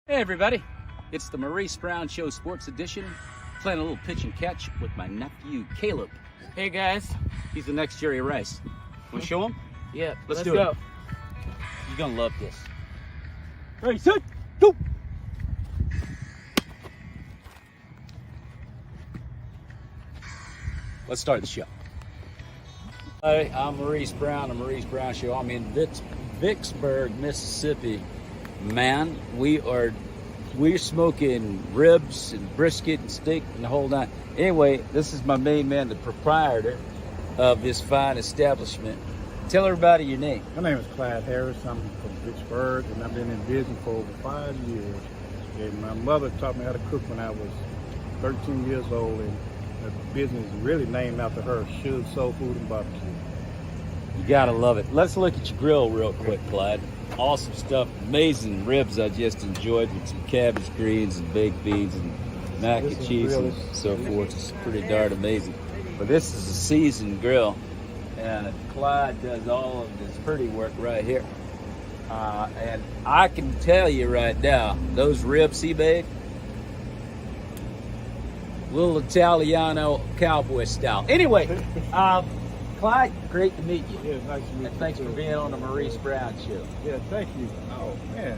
Hey everybody, it's the Maurice Brown Show Sports Edition, playing a little pitch and catch with my nephew Caleb. Hey guys. He's the next Jerry Rice. Want to show him? Yeah, Let's do go. it. You're gonna love this. Ready, set, go! Let's start the show. Hi, I'm Maurice Brown, the Maurice Brown Show. I'm in Vicksburg, Mississippi. Man, we're smoking ribs and brisket and steak and the whole nine. Anyway, this is my main man, the proprietor of this fine establishment. Tell everybody your name. My name is Clyde Harris. I'm from Vicksburg, and I've been in business for over 5 years. And my mother taught me how to cook when I was 13 years old, and the business is really named after her, Sugar Soul Food and Barbecue. You gotta love it. Let's look at your grill real quick, Clyde. Awesome stuff. Amazing ribs I just enjoyed with some cabbage greens and baked beans and mac and cheese and so forth. It's pretty darn amazing. But this is a seasoned grill, and Clyde does all of this pretty work right here. And I can tell you right now, those ribs he made, little Italiano cowboy style. Anyway, Clyde, great to meet you. Yeah, nice to meet you. And thanks for being on the Maurice Brown Show. Yeah, thank you. Oh, man.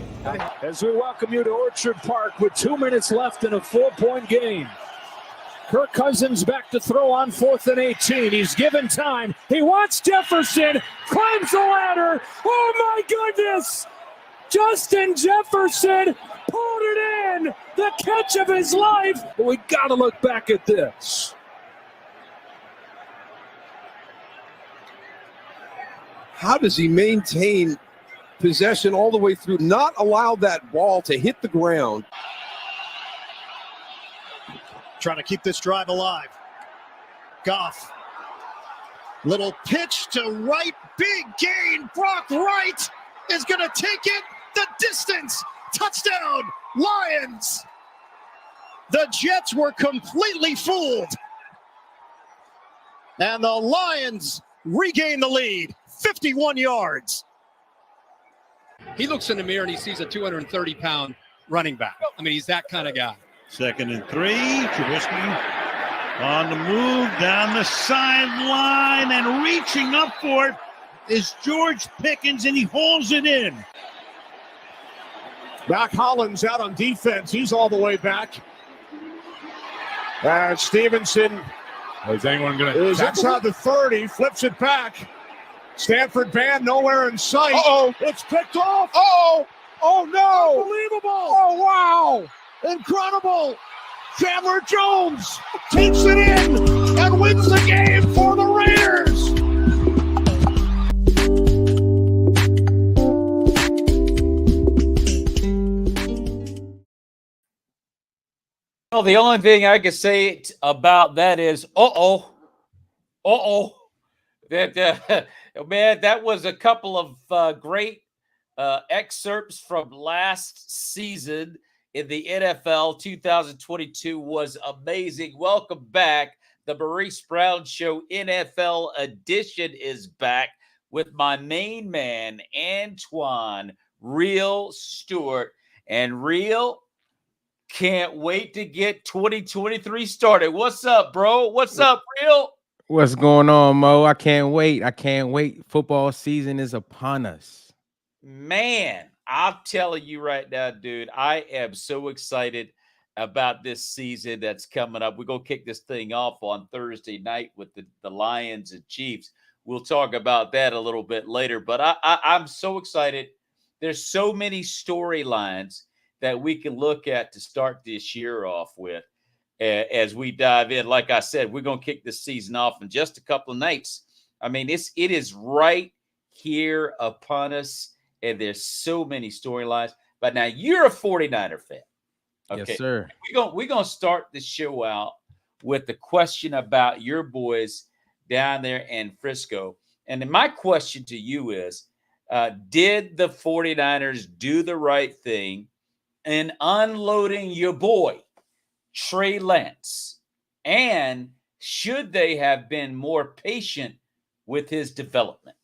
As we welcome you to Orchard Park with 2 minutes left in a 4-point game. Kirk Cousins back to throw on 4th and 18. He's given time. He wants Jefferson. Climbs the ladder. Oh, my goodness. Justin Jefferson pulled it in. The catch of his life. But we got to look back at this. How does he maintain possession all the way through, not allow that ball to hit the ground? Trying to keep this drive alive. Goff. Little pitch to right. Big gain. Brock Wright is going to take it the distance. Touchdown, Lions. The Jets were completely fooled. And the Lions regain the lead. 51 yards. He looks in the mirror and he sees a 230-pound running back. I mean, he's that kind of guy. 2nd and 3. Trubisky on the move down the sideline and reaching up for it is George Pickens, and he hauls it in. Mac Hollins out on defense. He's all the way back. Stevenson Is anyone going to? is inside the 30, flips it back. Stanford band nowhere in sight. Uh-oh. It's picked off. Oh no! Unbelievable. Oh, wow! Incredible. Chandler Jones takes it in and wins the game for the Raiders. Well, the only thing I can say about that is, that man, that was a couple of great excerpts from last season in the NFL. 2022 was amazing. Welcome back. The Maurice Brown Show NFL edition is back with my main man, Antoine, Real Stewart, and Real. Can't wait to get 2023 started. What's up, bro? What's up, Real? What's going on, Mo? I can't wait. Football season is upon us. Man, I'm telling you right now, dude, I am so excited about this season that's coming up. We're going to kick this thing off on Thursday night with the Lions and Chiefs. We'll talk about that a little bit later, but I'm so excited. There's so many storylines that we can look at to start this year off with as we dive in. Like I said, we're going to kick this season off in just a couple of nights. I mean, it is right here upon us, and there's so many storylines. But now you're a 49er fan. Okay. Yes, sir. We're going to start the show out with the question about your boys down there in Frisco. And then my question to you is, did the 49ers do the right thing in unloading your boy, Trey Lance? And should they have been more patient with his development?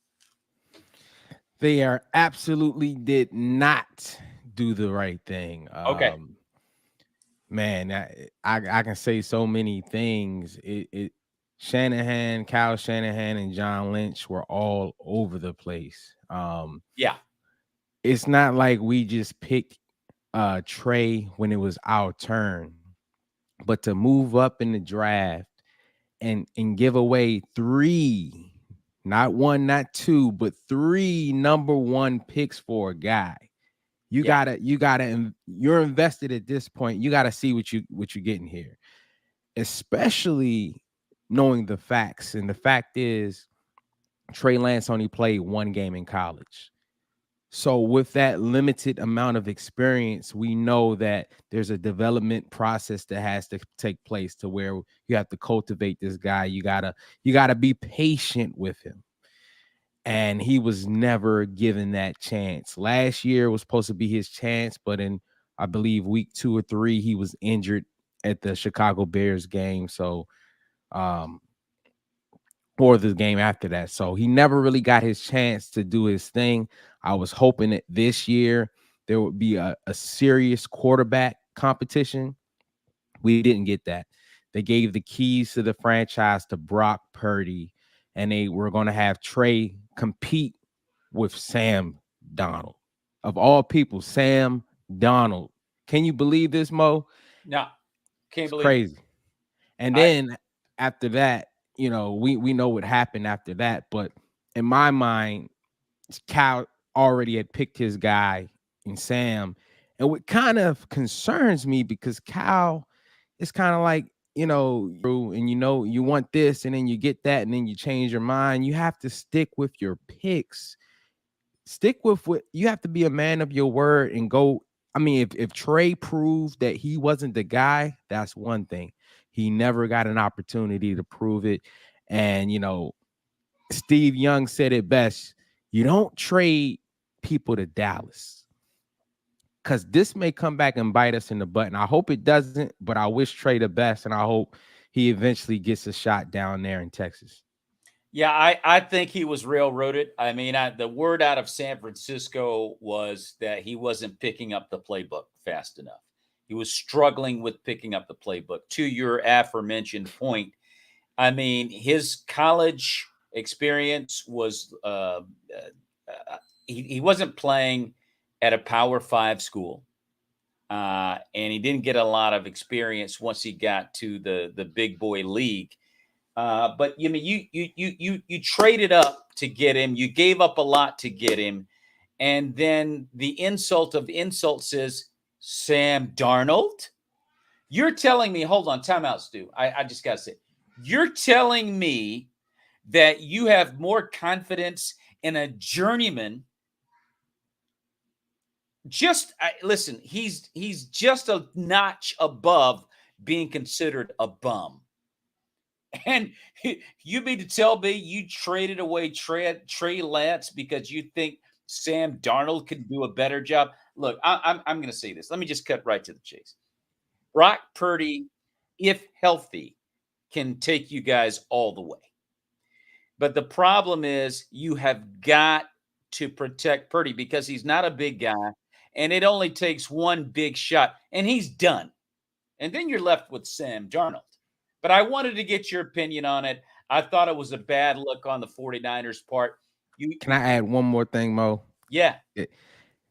They are absolutely did not do the right thing. Okay. Man, I can say so many things. Shanahan, Kyle Shanahan, and John Lynch were all over the place. Yeah. It's not like we just picked Trey when it was our turn, but to move up in the draft and give away 3, not 1, not 2, but 3 number 1 picks for a guy. You Yeah. gotta you're invested at this point. You gotta see what you're getting here, especially knowing the facts. And the fact is, Trey Lance only played 1 game in college. So with that limited amount of experience, we know that there's a development process that has to take place to where you have to cultivate this guy. You gotta be patient with him. And he was never given that chance. Last year was supposed to be his chance, but in, I believe, week 2 or 3, he was injured at the Chicago Bears game. So, or the game after that. So he never really got his chance to do his thing. I was hoping that this year there would be a serious quarterback competition. We didn't get that. They gave the keys to the franchise to Brock Purdy, and they were going to have Trey compete with Sam Donald. Of all people, Sam Donald. Can you believe this, Mo? No, can't It's believe it. crazy. And then after that, we know what happened after that. But in my mind, Cal already had picked his guy in Sam. And what kind of concerns me, because Cal is kind of like, and you want this, and then you get that, and then you change your mind. You have to stick with your picks. Stick with what you have to be a man of your word and go. I mean, if Trey proved that he wasn't the guy, that's one thing. He never got an opportunity to prove it. And Steve Young said it best. You don't trade people to Dallas, because this may come back and bite us in the butt. And I hope it doesn't, but I wish Trey the best, and I hope he eventually gets a shot down there in Texas. Yeah, I think he was railroaded. I mean, the word out of San Francisco was that he wasn't picking up the playbook fast enough. He was struggling with picking up the playbook. To your aforementioned point, I mean, his college experience was he wasn't playing at a Power 5 school, and he didn't get a lot of experience once he got to the big boy league. But you mean you traded up to get him. You gave up a lot to get him, and then the insult of insults is Sam Darnold. You're telling me, hold on, timeout, Stu. I just gotta say, you're telling me that you have more confidence in a journeyman. Listen, he's just a notch above being considered a bum. And you mean to tell me you traded away Trey Lance because you think Sam Darnold can do a better job? Look, I'm going to say this. Let me just cut right to the chase. Brock Purdy, if healthy, can take you guys all the way. But the problem is you have got to protect Purdy because he's not a big guy, and it only takes one big shot, and he's done. And then you're left with Sam Darnold. But I wanted to get your opinion on it. I thought it was a bad look on the 49ers' part. Can I add one more thing, Mo? Yeah.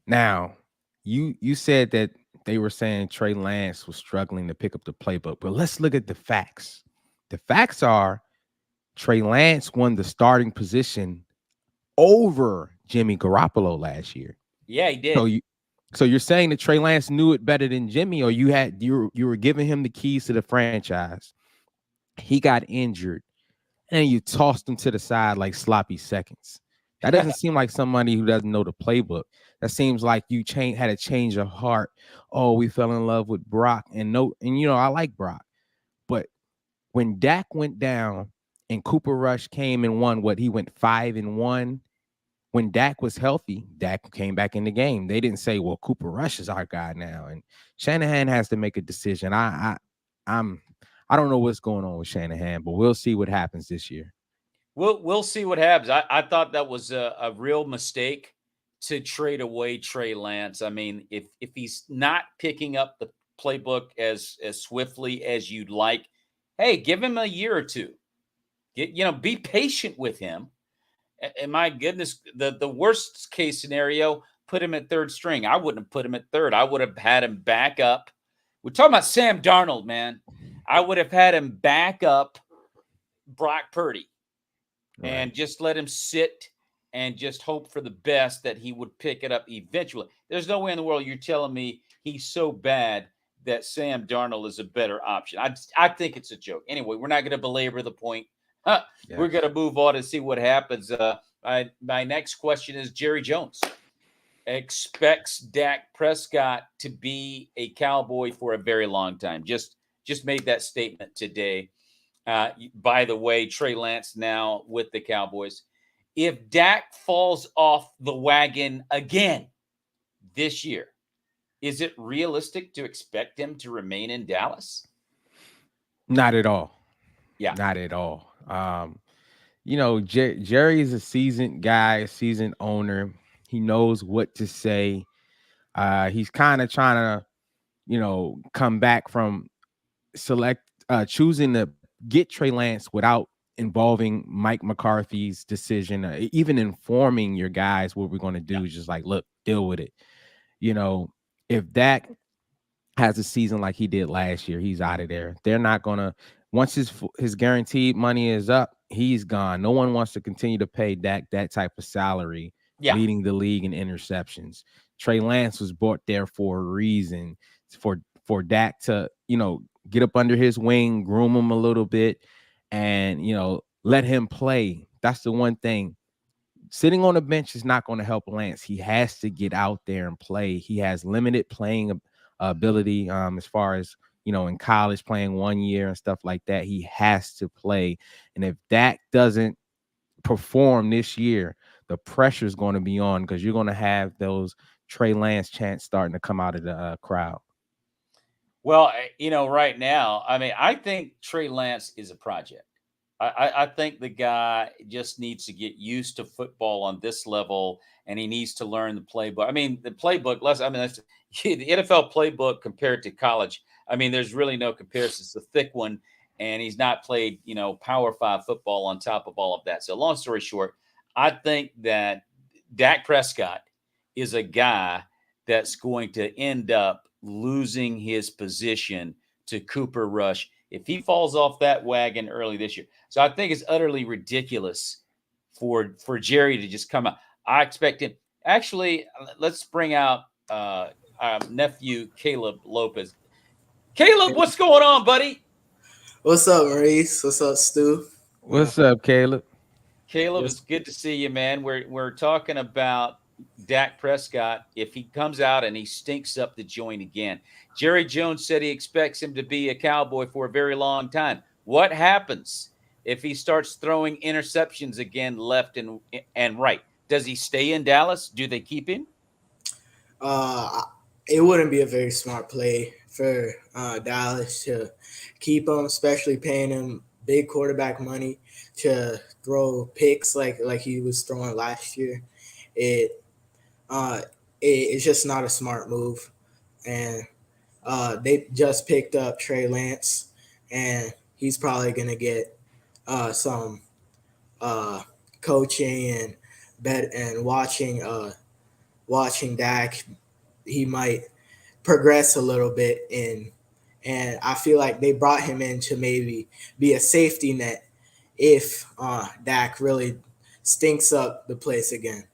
Now, you said that they were saying Trey Lance was struggling to pick up the playbook, but let's look at the facts. The facts are Trey Lance won the starting position over Jimmy Garoppolo last year. Yeah, he did. So you're saying that Trey Lance knew it better than Jimmy, or you were giving him the keys to the franchise. He got injured, and you tossed him to the side like sloppy seconds. That doesn't seem like somebody who doesn't know the playbook. That seems like you had a change of heart. Oh, we fell in love with Brock, and I like Brock, but when Dak went down and Cooper Rush came and won, he went 5-1. When Dak was healthy, Dak came back in the game. They didn't say, "Well, Cooper Rush is our guy now." And Shanahan has to make a decision. I don't know what's going on with Shanahan, but we'll see what happens this year. We'll see what happens. I thought that was a real mistake to trade away Trey Lance. I mean, if he's not picking up the playbook as swiftly as you'd like, hey, give him a year or two. Be patient with him. And my goodness, the worst case scenario, put him at third string. I wouldn't have put him at third. I would have had him back up. We're talking about Sam Darnold, man. I would have had him back up Brock Purdy and just let him sit and just hope for the best that he would pick it up eventually. There's no way in the world you're telling me he's so bad that Sam Darnold is a better option. I think it's a joke. Anyway, we're not going to belabor the point. We're going to move on and see what happens. My next question is Jerry Jones expects Dak Prescott to be a Cowboy for a very long time. Just made that statement today. By the way, Trey Lance now with the Cowboys. If Dak falls off the wagon again this year, is it realistic to expect him to remain in Dallas? Not at all. Yeah. Not at all. Jerry is a seasoned guy, a seasoned owner. He knows what to say. He's kind of trying to, come back from choosing to get Trey Lance without involving Mike McCarthy's decision, even informing your guys what we're going to do. Just like, look, deal with it. If Dak has a season like he did last year, he's out of there. They're not going to, once his guaranteed money is up, he's gone. No one wants to continue to pay Dak that type of salary, leading the league in interceptions. Trey Lance was brought there for a reason, for Dak to, get up under his wing, groom him a little bit, and, let him play. That's the one thing. Sitting on the bench is not going to help Lance. He has to get out there and play. He has limited playing ability as far as, in college, playing 1 year and stuff like that. He has to play. And if Dak doesn't perform this year, the pressure is going to be on, because you're going to have those Trey Lance chants starting to come out of the crowd. Well, right now, I mean, I think Trey Lance is a project. I think the guy just needs to get used to football on this level, and he needs to learn the playbook. I mean, the playbook, that's the NFL playbook compared to college. I mean, there's really no comparison. It's a thick one, and he's not played, Power 5 football on top of all of that. So long story short, I think that Dak Prescott is a guy that's going to end up losing his position to Cooper Rush if he falls off that wagon early this year. So I think it's utterly ridiculous for Jerry to just come out. I expect him. Actually, let's bring out our nephew, Caleb Lopez. Caleb, what's going on, buddy? What's up, Maurice? What's up, Stu? What's up, Caleb? Caleb, it's good to see you, man. We're talking about Dak Prescott. If he comes out and he stinks up the joint again, Jerry Jones said he expects him to be a Cowboy for a very long time. What happens if he starts throwing interceptions again left and right? Does he stay in Dallas? Do they keep him? It wouldn't be a very smart play for Dallas to keep him, especially paying him big quarterback money to throw picks like he was throwing last year. It's just not a smart move. And they just picked up Trey Lance, and he's probably going to get some coaching and watching Dak. He might progress a little bit and I feel like they brought him in to maybe be a safety net if Dak really stinks up the place again.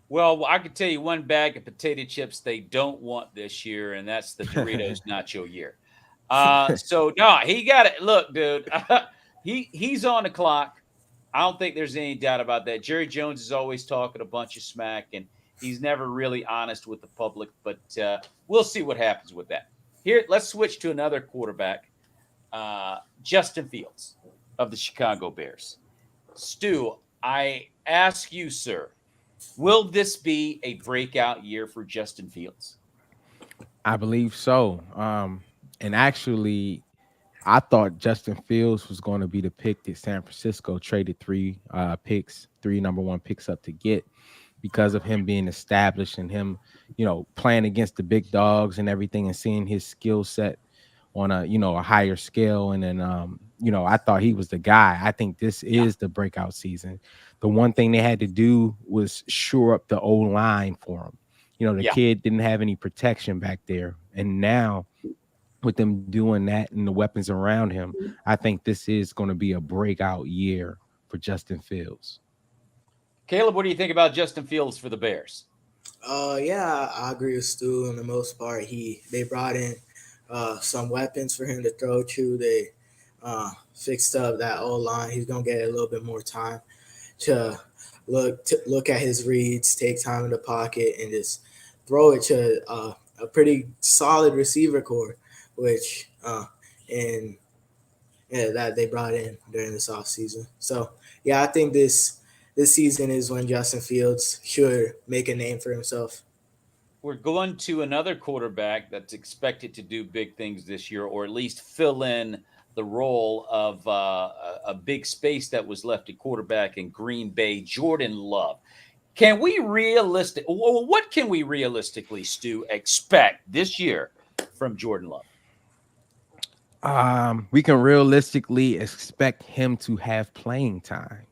Well, I can tell you one bag of potato chips they don't want this year, and that's the Doritos Nacho year. So no, he got it. Look, dude, he's on the clock. I don't think there's any doubt about that. Jerry Jones is always talking a bunch of smack, and he's never really honest with the public. But we'll see what happens with that. Here, let's switch to another quarterback, Justin Fields of the Chicago Bears. Stu, I ask you, sir, will this be a breakout year for Justin Fields? I believe so. And actually, I thought Justin Fields was going to be the pick that San Francisco traded three number one picks up to get. because of him being established and him, playing against the big dogs and everything and seeing his skill set on a higher scale. And then, I thought he was the guy. I think this is the breakout season. The one thing they had to do was shore up the old line for him. The kid didn't have any protection back there. And now with them doing that and the weapons around him, I think this is going to be a breakout year for Justin Fields. Caleb, what do you think about Justin Fields for the Bears? Yeah, I agree with Stu on the most part. They brought in some weapons for him to throw to. They fixed up that O line. He's gonna get a little bit more time to look at his reads, take time in the pocket, and just throw it to a pretty solid receiver core, which that they brought in during this offseason. So yeah, I think this season is when Justin Fields should make a name for himself. We're going to another quarterback that's expected to do big things this year, or at least fill in the role of a big space that was left at quarterback in Green Bay, Jordan Love. What can we realistically, Stu, expect this year from Jordan Love? We can realistically expect him to have playing time.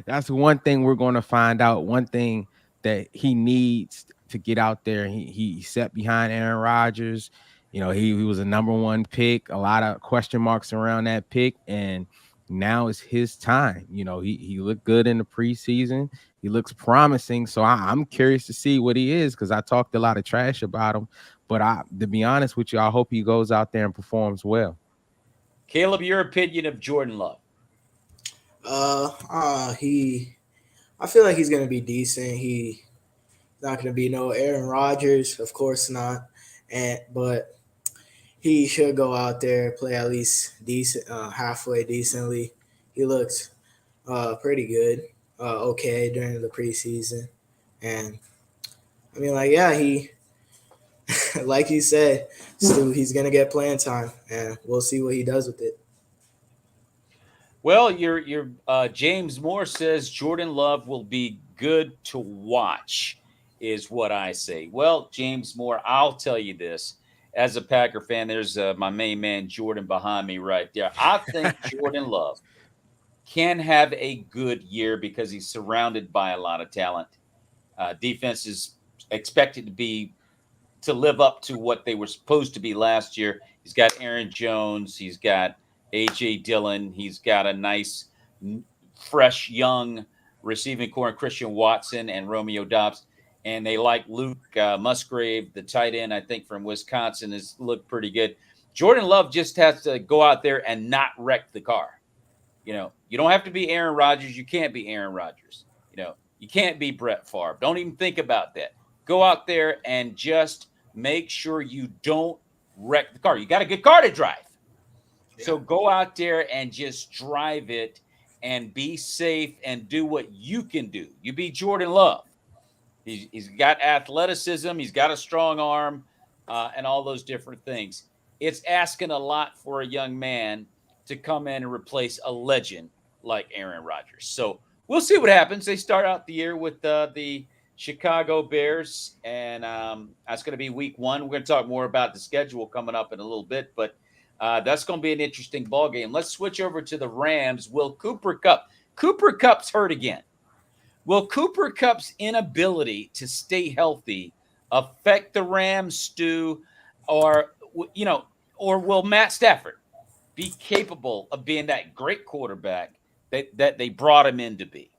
That's one thing we're going to find out. One thing that he needs to get out there. He sat behind Aaron Rodgers. He was a number one pick. A lot of question marks around that pick, and now is his time. He looked good in the preseason. He looks promising. So I'm curious to see what he is, because I talked a lot of trash about him. But to be honest with you, I hope he goes out there and performs well. Caleb, your opinion of Jordan Love? I feel like he's gonna be decent. He's not gonna be no Aaron Rodgers, of course not. But he should go out there, play at least decent, halfway decently. He looked pretty good, okay during the preseason, and I mean, he, like you said, Stu, he's gonna get playing time, and we'll see what he does with it. Well, your James Moore says Jordan Love will be good to watch, is what I say. Well, James Moore, I'll tell you this. As a Packer fan, there's my main man, Jordan, behind me right there. I think Jordan Love can have a good year because he's surrounded by a lot of talent. Defense is expected to live up to what they were supposed to be last year. He's got Aaron Jones. He's got A.J. Dillon. He's got a nice, fresh, young receiving core in Christian Watson and Romeo Doubs. And they like Luke Musgrave, the tight end, I think, from Wisconsin, has looked pretty good. Jordan Love just has to go out there and not wreck the car. You don't have to be Aaron Rodgers. You can't be Aaron Rodgers. You can't be Brett Favre. Don't even think about that. Go out there and just make sure you don't wreck the car. You got a good car to drive. Yeah. So go out there and just drive it and be safe and do what you can do. You be Jordan Love. He's got athleticism. He's got a strong arm and all those different things. It's asking a lot for a young man to come in and replace a legend like Aaron Rodgers. So we'll see what happens. They start out the year with the Chicago Bears, and that's going to be week 1. We're going to talk more about the schedule coming up in a little bit, but that's going to be an interesting ball game. Let's switch over to the Rams. Will Cooper Kupp's hurt again. Will Cooper Kupp's inability to stay healthy affect the Rams, Stu, or will Matt Stafford be capable of being that great quarterback that they brought him in to be?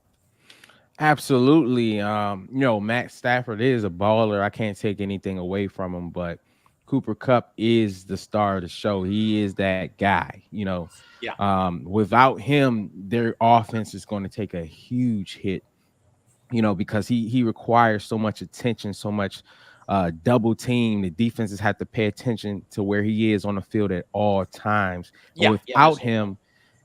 Absolutely. Matt Stafford is a baller. I can't take anything away from him, but Cooper Kupp is the star of the show. He is that guy. Without him, their offense is going to take a huge hit. Because he requires so much attention, so much double team. The defenses have to pay attention to where he is on the field at all times. Without him,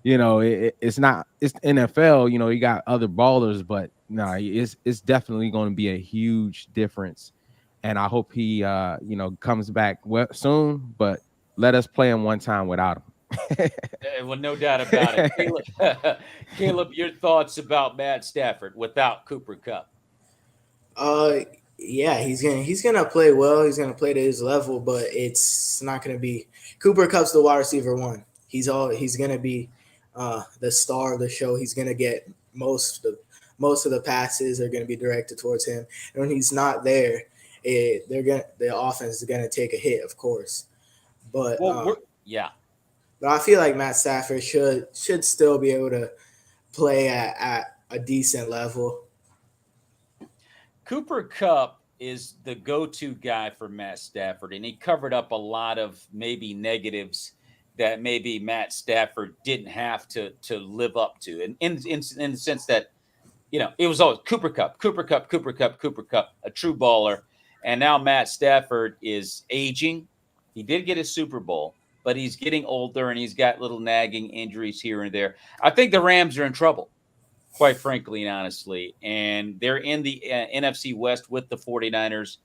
it's NFL. You got other ballers, but no, it's definitely going to be a huge difference. And I hope he comes back soon. But let us play him one time without him. Well, no doubt about it. Caleb, Caleb, your thoughts about Matt Stafford without Cooper Cup? Uh, yeah, he's gonna play well. He's gonna play to his level, but it's not gonna be Cooper Cup's the wide receiver one. He's gonna be the star of the show. He's gonna get most of the passes are gonna be directed towards him, and when he's not there, the offense is gonna take a hit, of course. But Well, yeah. But I feel like Matt Stafford should still be able to play at a decent level. Cooper Cup is the go-to guy for Matt Stafford, and he covered up a lot of maybe negatives that maybe Matt Stafford didn't have to live up to, and in the sense that it was always Cooper Cup, Cooper Cup, Cooper Cup, Cooper Cup, a true baller, and now Matt Stafford is aging. He did get a Super Bowl, but he's getting older and he's got little nagging injuries here and there. I think the Rams are in trouble, quite frankly and honestly. And they're in the NFC West with the 49ers,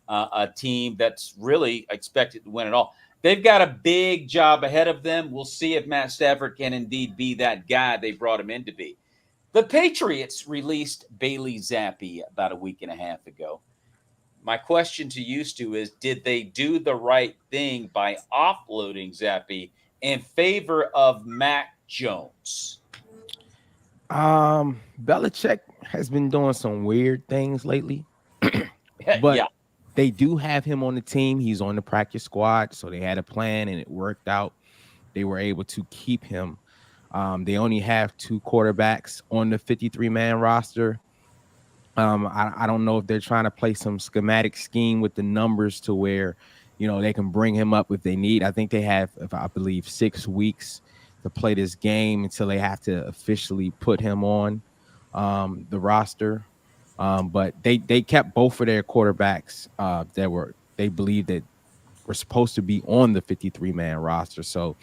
a team that's really expected to win it all. They've got a big job ahead of them. We'll see if Matt Stafford can indeed be that guy they brought him in to be. The Patriots released Bailey Zappi about a week and a half ago. My question to you, Stu, is did they do the right thing by offloading Zappi in favor of Mac Jones? Belichick has been doing some weird things lately, but Yeah. they do have him on the team. He's on the practice squad, so they had a plan and it worked out. They were able to keep him. They only have 2 quarterbacks on the 53-man roster. I don't know if they're trying to play some schematic scheme with the numbers to where, they can bring him up if they need. I think they have, I believe, 6 weeks to play this game until they have to officially put him on the roster. But they kept both of their quarterbacks that they believe that were supposed to be on the 53-man roster. So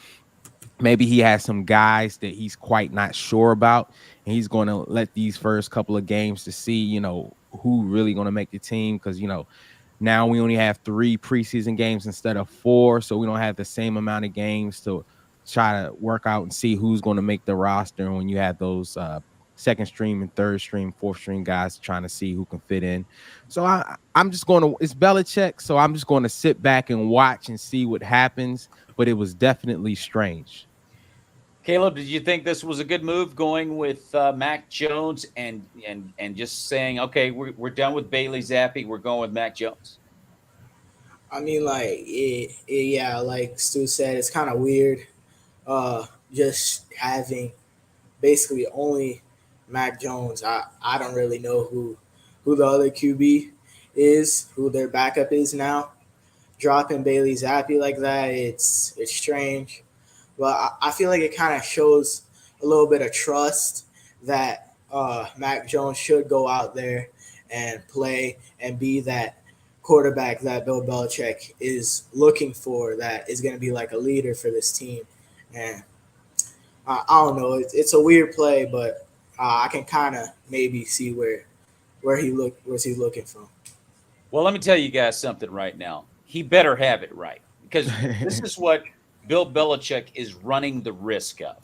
maybe he has some guys that he's quite not sure about, and he's going to let these first couple of games to see, who really going to make the team. Because, now we only have 3 preseason games instead of 4, so we don't have the same amount of games to try to work out and see who's going to make the roster. And when you have those second stream and third stream, fourth stream guys trying to see who can fit in. So I'm just going to, it's Belichick, so I'm just going to sit back and watch and see what happens. But it was definitely strange. Caleb, did you think this was a good move going with Mac Jones and just saying, okay, we're done with Bailey Zappi, we're going with Mac Jones? I mean, yeah, like Stu said, it's kind of weird. Just having basically only Mac Jones. I don't really know who the other QB is, who their backup is now. Dropping Bailey Zappi like that, it's strange. But I feel like it kind of shows a little bit of trust that Mac Jones should go out there and play and be that quarterback that Bill Belichick is looking for, that is going to be like a leader for this team. And I don't know, it's a weird play, but I can kind of maybe see where's he looking from. Well, let me tell you guys something right now. He better have it right, because this is what Bill Belichick is running the risk of.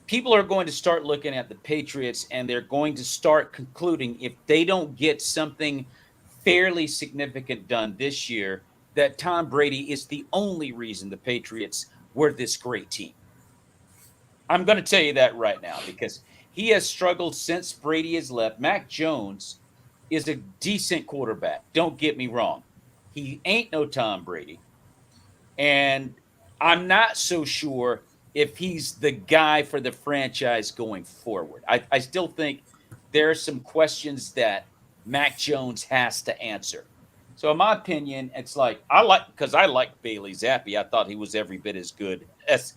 People are going to start looking at the Patriots and they're going to start concluding, if they don't get something fairly significant done this year, that Tom Brady is the only reason the Patriots were this great team. I'm going to tell you that right now, because he has struggled since Brady has left. Mac Jones is a decent quarterback. Don't get me wrong. He ain't no Tom Brady. And I'm not so sure if he's the guy for the franchise going forward. I still think there are some questions that Mac Jones has to answer. So in my opinion, it's like, because I like Bailey Zappi. I thought he was every bit as good as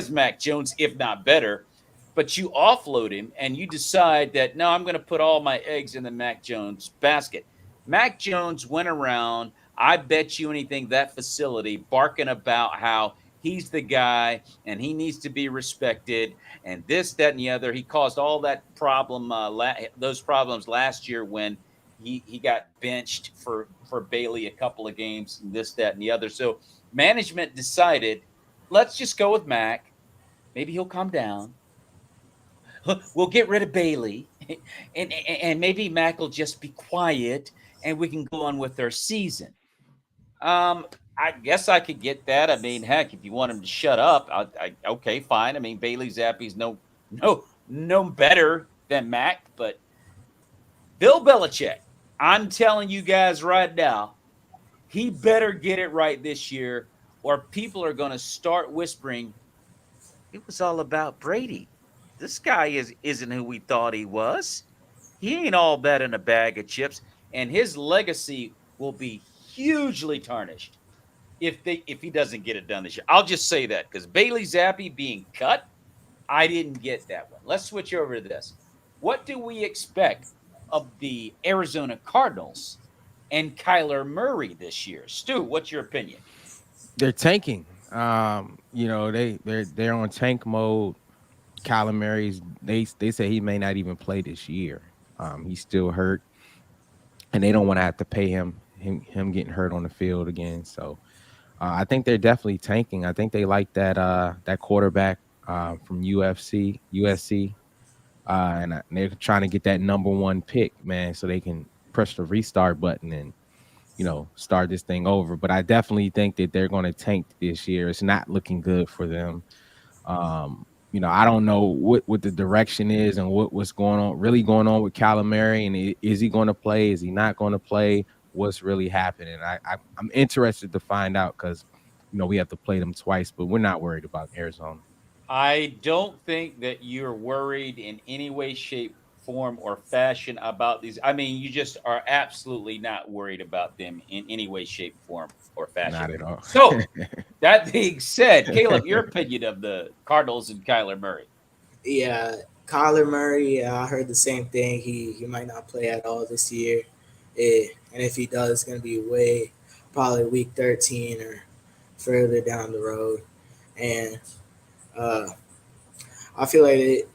Mac Jones, if not better. But you offload him and you decide that, no, I'm going to put all my eggs in the Mac Jones basket. Mac Jones went around, I bet you anything, that facility, barking about how he's the guy and he needs to be respected and this, that, and the other. He caused all that problem, those problems last year when he got benched for Bailey a couple of games and this, that, and the other. So management decided, let's just go with Mac. Maybe he'll calm down. We'll get rid of Bailey, and maybe Mac will just be quiet, and we can go on with our season. Um, I guess I could get that. I mean, heck, if you want him to shut up, okay, fine. I mean, Bailey Zappi's no better than Mac, but Bill Belichick, I'm telling you guys right now, he better get it right this year, or people are going to start whispering it was all about Brady. This guy isn't who we thought he was. He ain't all that in a bag of chips, and his legacy will be hugely tarnished if he doesn't get it done this year. I'll just say that because Bailey Zappi being cut, I didn't get that one. Let's switch over to this. What do we expect of the Arizona Cardinals and Kyler Murray this year? Stu, what's your opinion? They're tanking. They're on tank mode. Kyler Murray's they say he may not even play this year. He's still hurt, and they don't want to have to pay him getting hurt on the field again. So I think they're definitely tanking. I think they like that quarterback from USC, and they're trying to get that number 1 pick, man, so they can press the restart button and start this thing over. But I definitely think that they're going to tank this year. It's not looking good for them. I don't know what the direction is and what's going on with Kyler Murray, and is he going to play? Is he not going to play? What's really happening? I'm interested to find out because we have to play them twice, but we're not worried about Arizona. I don't think that you're worried in any way, shape, form, or fashion about these. I mean, you just are absolutely not worried about them in any way, shape, form, or fashion. Not at all. So, that being said, Caleb, your opinion of the Cardinals and Kyler Murray? Yeah, Kyler Murray. I heard the same thing. He might not play at all this year, and if he does, it's gonna be probably week 13 or further down the road. And I feel like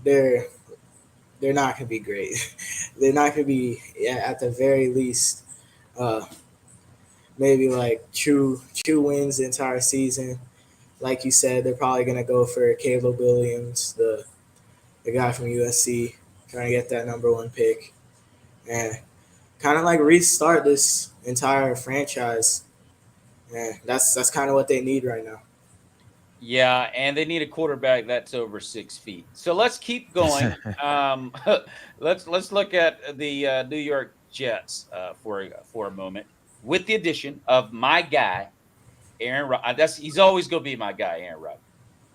they're not gonna be great. They're not gonna be at the very least maybe like two wins the entire season. Like you said, they're probably gonna go for Caleb Williams, the guy from USC, trying to get that number 1 pick, and kind of like restart this entire franchise. Yeah, that's kind of what they need right now. Yeah, and they need a quarterback that's over 6 feet. So let's keep going. Let's look at the New York Jets for a moment, with the addition of my guy, Aaron Rodgers. He's always going to be my guy, Aaron Rodgers.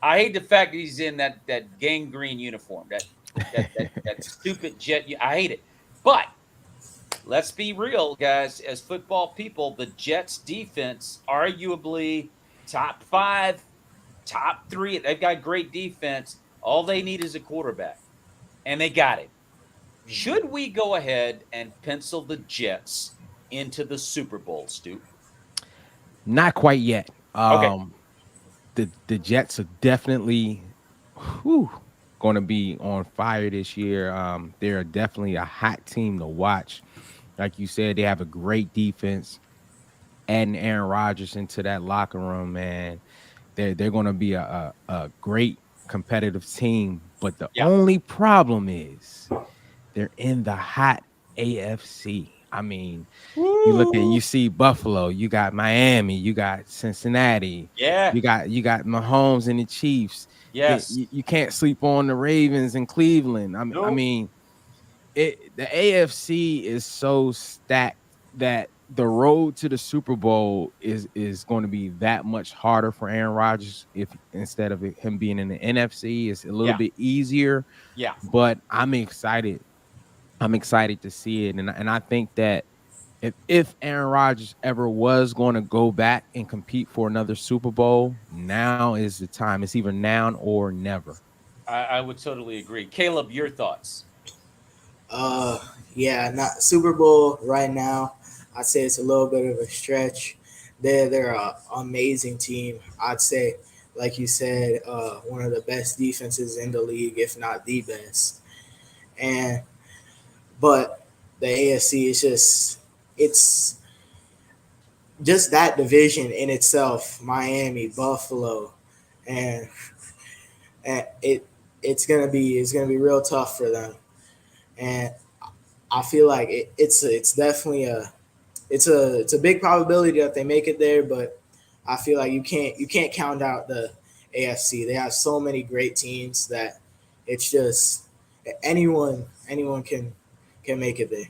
I hate the fact that he's in that gangrene uniform, that stupid Jet. I hate it, but let's be real, guys. As football people, the Jets' defense, arguably top 5. Top 3. They've got great defense. All they need is a quarterback, and they got him. Should we go ahead and pencil the Jets into the Super Bowl, Stu? Not quite yet. Okay. The Jets are definitely going to be on fire this year. They're definitely a hot team to watch. Like you said, they have a great defense. Adding Aaron Rodgers into that locker room, man, they're going to be a great competitive team. But the only problem is they're in the hot AFC. I mean, you see Buffalo, you got Miami, you got Cincinnati. Yeah. You got Mahomes and the Chiefs. Yes. You can't sleep on the Ravens and Cleveland. I mean, the AFC is so stacked that the road to the Super Bowl is going to be that much harder for Aaron Rodgers if instead of him being in the NFC. It's a little bit easier. Yeah. But I'm excited. I'm excited to see it. And I think that if Aaron Rodgers ever was going to go back and compete for another Super Bowl, now is the time. It's either now or never. I would totally agree. Caleb, your thoughts? Yeah, not Super Bowl right now. I'd say it's a little bit of a stretch. They're an amazing team. I'd say, like you said, one of the best defenses in the league, if not the best. But the AFC is just just that division in itself, Miami, Buffalo, and it's gonna be real tough for them. And I feel like it's definitely it's a big probability that they make it there, but I feel like you can't count out the AFC. They have so many great teams that it's just anyone can make it there.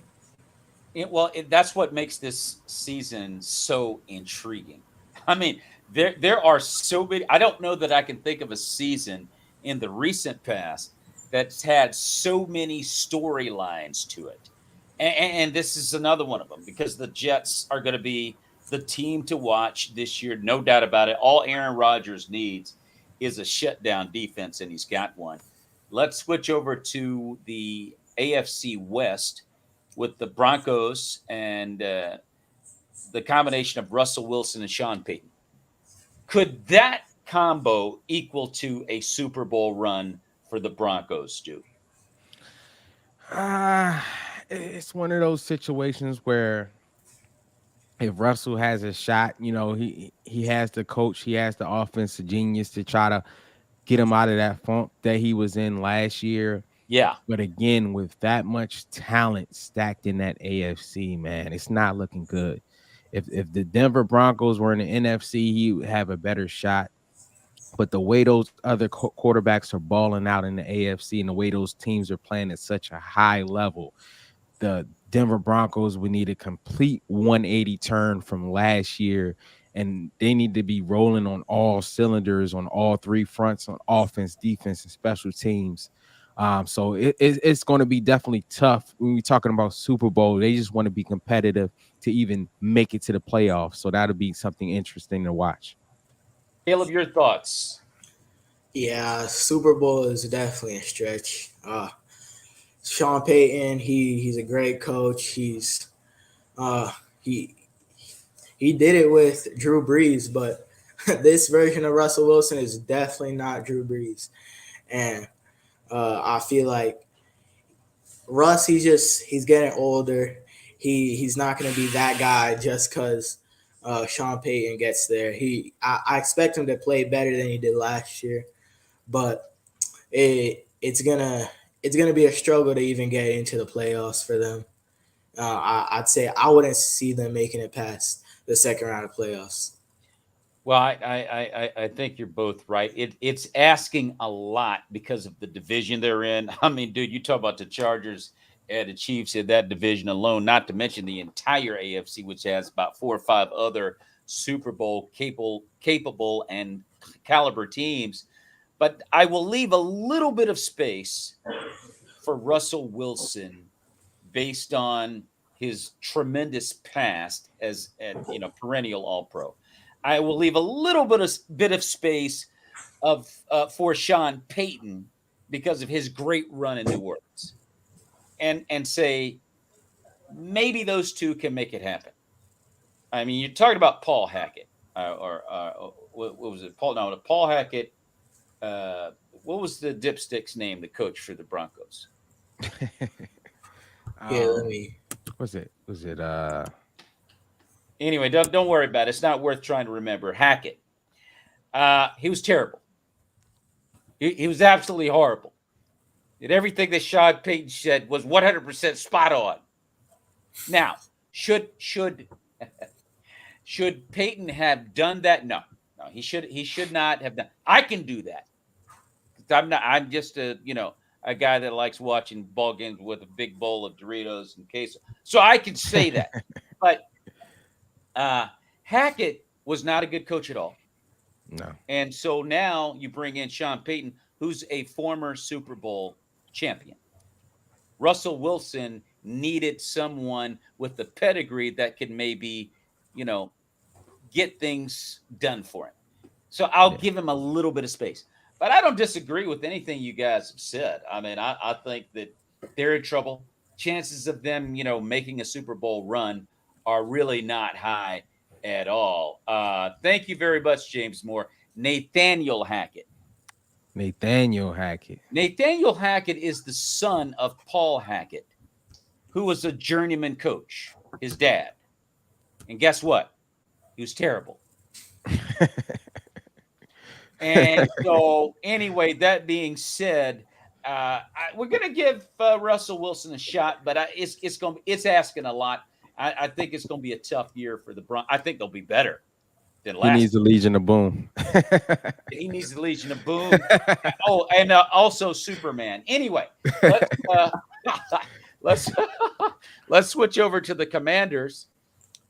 That's what makes this season so intriguing. I mean, there are so many. I don't know that I can think of a season in the recent past that's had so many storylines to it, and this is another one of them because the Jets are going to be the team to watch this year, no doubt about it. All Aaron Rodgers needs is a shutdown defense, and he's got one. Let's switch over to the AFC West with the Broncos and the combination of Russell Wilson and Sean Payton. Could that combo equal to a Super Bowl run for the Broncos, Stu? It's one of those situations where if Russell has a shot, he has the coach, he has the offensive genius to try to get him out of that funk that he was in last year. Yeah. But again, with that much talent stacked in that AFC, man, it's not looking good. If the Denver Broncos were in the NFC, he would have a better shot. But the way those other quarterbacks are balling out in the AFC and the way those teams are playing at such a high level, the Denver Broncos would need a complete 180 turn from last year, and they need to be rolling on all cylinders on all three fronts, on offense, defense, and special teams. So it's going to be definitely tough when we're talking about Super Bowl. They just want to be competitive to even make it to the playoffs. So that'll be something interesting to watch. Caleb, your thoughts? Yeah, Super Bowl is definitely a stretch. Sean Payton, he's a great coach. He he did it with Drew Brees, but this version of Russell Wilson is definitely not Drew Brees. And I feel like Russ, he's getting older. He's not going to be that guy just because Sean Payton gets there. I expect him to play better than he did last year, but it's gonna be a struggle to even get into the playoffs for them. I'd say I wouldn't see them making it past the second round of playoffs. Well, I think you're both right. It's asking a lot because of the division they're in. I mean, dude, you talk about the Chargers and the Chiefs in that division alone, not to mention the entire AFC, which has about 4 or 5 other Super Bowl capable and caliber teams. But I will leave a little bit of space for Russell Wilson based on his tremendous past as perennial All-Pro. I will leave a little bit of space for Sean Payton because of his great run in New Orleans, and say maybe those two can make it happen. I mean, you're talking about Paul Hackett, what was it? Paul Hackett. What was the dipstick's name? The coach for the Broncos. Let me. Was it? Anyway, don't worry about it. It's not worth trying to remember. Hackett. He was terrible. He was absolutely horrible. And everything that Sean Payton said was 100% spot on. Now, should Payton have done that? No, he should not have done. I can do that. I'm just a guy that likes watching ball games with a big bowl of Doritos and queso. So I can say that. But Hackett was not a good coach at all. No. And so now you bring in Sean Payton, who's a former Super Bowl champion. Russell Wilson needed someone with the pedigree that could maybe, get things done for him. So I'll give him a little bit of space. But I don't disagree with anything you guys have said. I mean, I think that they're in trouble. Chances of them, making a Super Bowl run are really not high at all. Thank you very much, James Moore. Nathaniel Hackett. Nathaniel Hackett is the son of Paul Hackett, who was a journeyman coach, his dad. And guess what? He was terrible. And so, anyway, that being said, we're going to give Russell Wilson a shot, but it's asking a lot. I think it's going to be a tough year for the Broncos. I think they'll be better than He last needs the year. Legion of Boom. He needs the Legion of Boom. Oh, and also Superman. Anyway, let's let's switch over to the Commanders.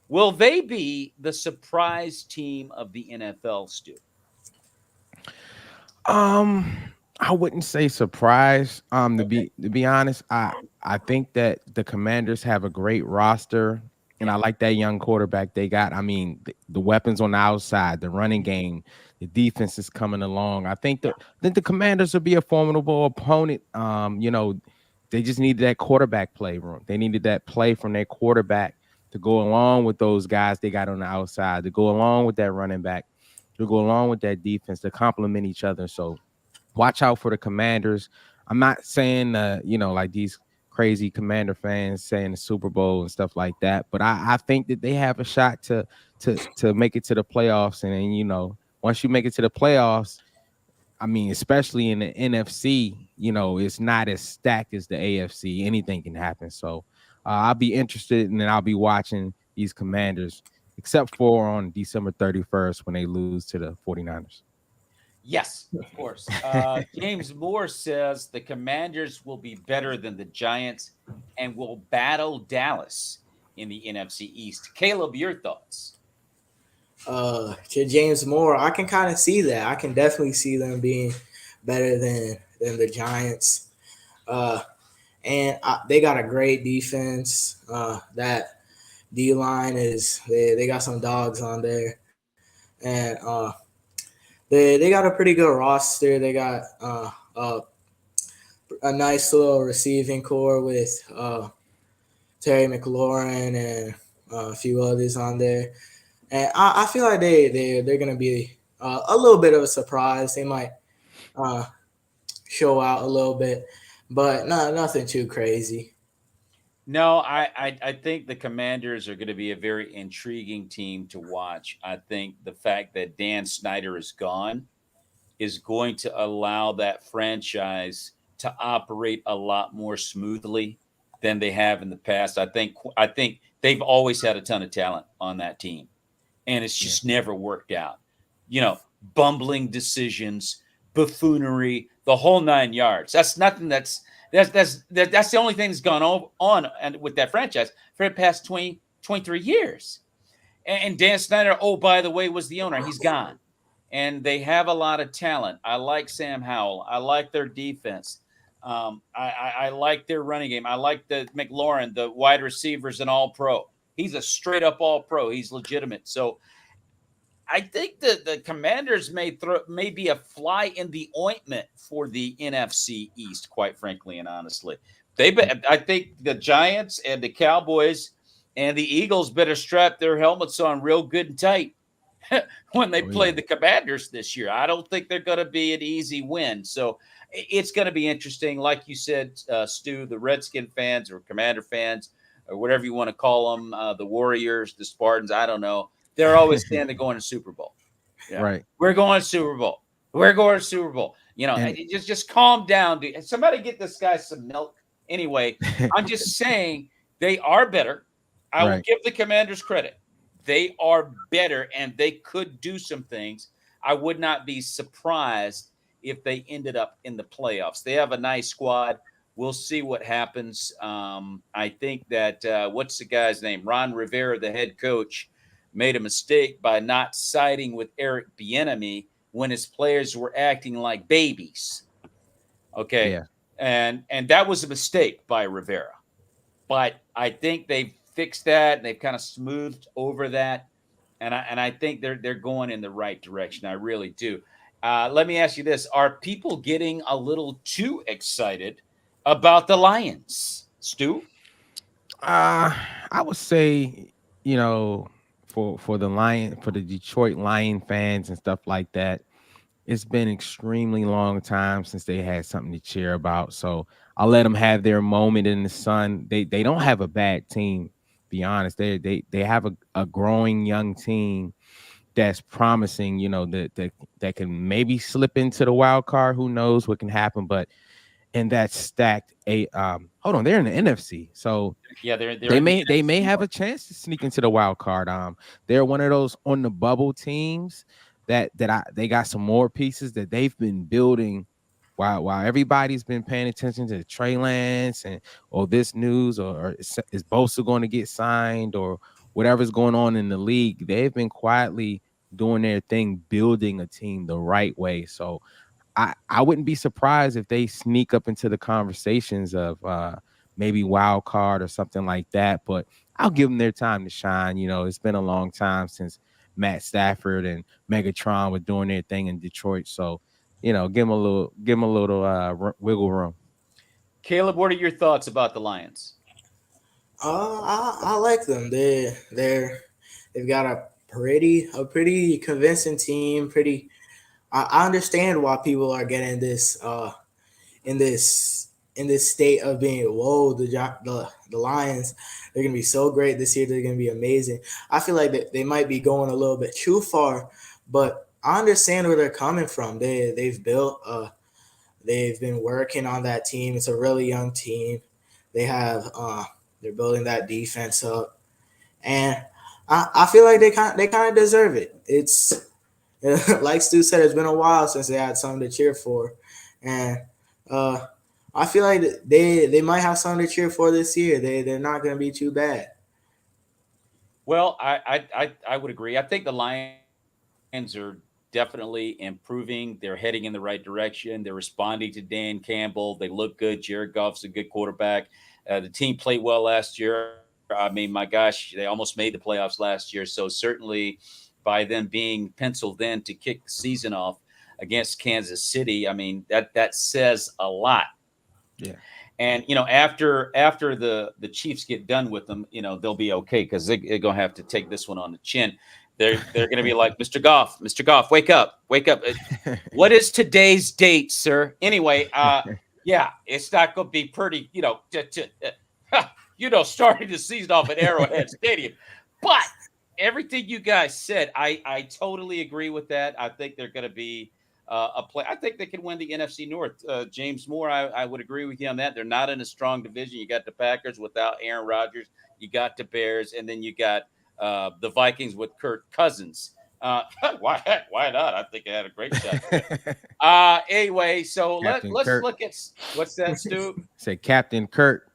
Will they be the surprise team of the NFL, Stu? I wouldn't say surprise. To be honest, I think that the Commanders have a great roster, and I like that young quarterback they got. I mean, the weapons on the outside, the running game, the defense is coming along. I think the Commanders will be a formidable opponent. They just needed that quarterback play room. They needed that play from their quarterback to go along with those guys they got on the outside, to go along with that running back, to go along with that defense, to complement each other. So watch out for the Commanders. I'm not saying, like these crazy Commander fans saying the Super Bowl and stuff like that, but I think that they have a shot to make it to the playoffs. And then, once you make it to the playoffs, I mean, especially in the NFC, it's not as stacked as the AFC. Anything can happen. So I'll be interested, and then I'll be watching these Commanders, except for on December 31st when they lose to the 49ers. Yes, of course. James Moore says the Commanders will be better than the Giants and will battle Dallas in the NFC East. Caleb, your thoughts? To James Moore, I can kind of see that. I can definitely see them being better than the Giants. And they got a great defense. That D line they got some dogs on there, and they got a pretty good roster. They got a nice little receiving core with Terry McLaurin and a few others on there. And I feel like they're gonna be a little bit of a surprise. They might show out a little bit, but nothing too crazy. No, I think the Commanders are going to be a very intriguing team to watch. I think the fact that Dan Snyder is gone is going to allow that franchise to operate a lot more smoothly than they have in the past. I think they've always had a ton of talent on that team, and it's just never worked out. Bumbling decisions, buffoonery, the whole 9 yards. That's nothing. That's the only thing that's gone on and with that franchise for the past 23 years. And Dan Snyder, oh, by the way, was the owner. He's gone. And they have a lot of talent. I like Sam Howell. I like their defense. I like their running game. I like the McLaurin, the wide receivers, and all pro. He's a straight up all pro. He's legitimate. So I think that the Commanders may be a fly in the ointment for the NFC East, quite frankly and honestly. I think the Giants and the Cowboys and the Eagles better strap their helmets on real good and tight when they play the Commanders this year. I don't think they're going to be an easy win. So it's going to be interesting. Like you said, Stu, the Redskin fans or Commander fans or whatever you want to call them, the Warriors, the Spartans, I don't know. They're always saying they're going to Super Bowl. Yeah. Right. We're going to Super Bowl. We're going to Super Bowl. Just calm down, dude. Somebody get this guy some milk. Anyway, I'm just saying they are better. I will give the Commanders credit. They are better, and they could do some things. I would not be surprised if they ended up in the playoffs. They have a nice squad. We'll see what happens. I think that what's the guy's name? Ron Rivera, the head coach, made a mistake by not siding with Eric Bieniemy when his players were acting like babies. Okay. Yeah. And that was a mistake by Rivera. But I think they've fixed that and they've kind of smoothed over that. And I think they're going in the right direction. I really do. Let me ask you this. Are people getting a little too excited about the Lions, Stu? I would say, for the Detroit Lion fans and stuff like that, it's been extremely long time since they had something to cheer about. So I'll let them have their moment in the sun. They don't have a bad team. be honest. They have a growing young team that's promising, that can maybe slip into the wild card. Who knows what can happen? But in that stacked hold on, they're in the NFC. So Yeah, they're they in the may NFC have North. a chance to sneak into the wild card. They're one of those on the bubble teams they got some more pieces that they've been building while everybody's been paying attention to Trey Lance or this news or is Bosa going to get signed or whatever's going on in the league. They've been quietly doing their thing, building a team the right way. So I wouldn't be surprised if they sneak up into the conversations of maybe wild card or something like that. But I'll give them their time to shine. It's been a long time since Matt Stafford and Megatron were doing their thing in Detroit. So, give them a little wiggle room. Caleb, what are your thoughts about the Lions? I like them. They've got a pretty convincing team. I understand why people are getting this in this state of being the Lions, they're gonna be so great this year. They're gonna be amazing. I feel like they might be going a little bit too far, but I understand where they're coming from. They've been working on that team. It's a really young team. They're building that defense up, and I feel like they kind of deserve it. It's like Stu said, it's been a while since they had something to cheer for, and I feel like they might have something to cheer for this year. They're not going to be too bad. Well, I would agree. I think the Lions are definitely improving. They're heading in the right direction. They're responding to Dan Campbell. They look good. Jared Goff's a good quarterback. The team played well last year. I mean, my gosh, they almost made the playoffs last year. So certainly by them being penciled in to kick the season off against Kansas City, I mean, that says a lot. Yeah. And after the Chiefs get done with them, they'll be okay because they're gonna have to take this one on the chin. They're gonna be like, Mr. Goff, wake up. What is today's date, sir? Anyway, yeah, it's not gonna be pretty, starting the season off at Arrowhead Stadium. But everything you guys said, I totally agree with that. I think they're gonna be a play. I think they can win the NFC North. James Moore, I would agree with you on that. They're not in a strong division. You got the Packers without Aaron Rodgers. You got the Bears, and then you got the Vikings with Kirk Cousins. Why not? I think they had a great shot. Anyway, so let's look at what's that, Stu? Say Captain Kirk.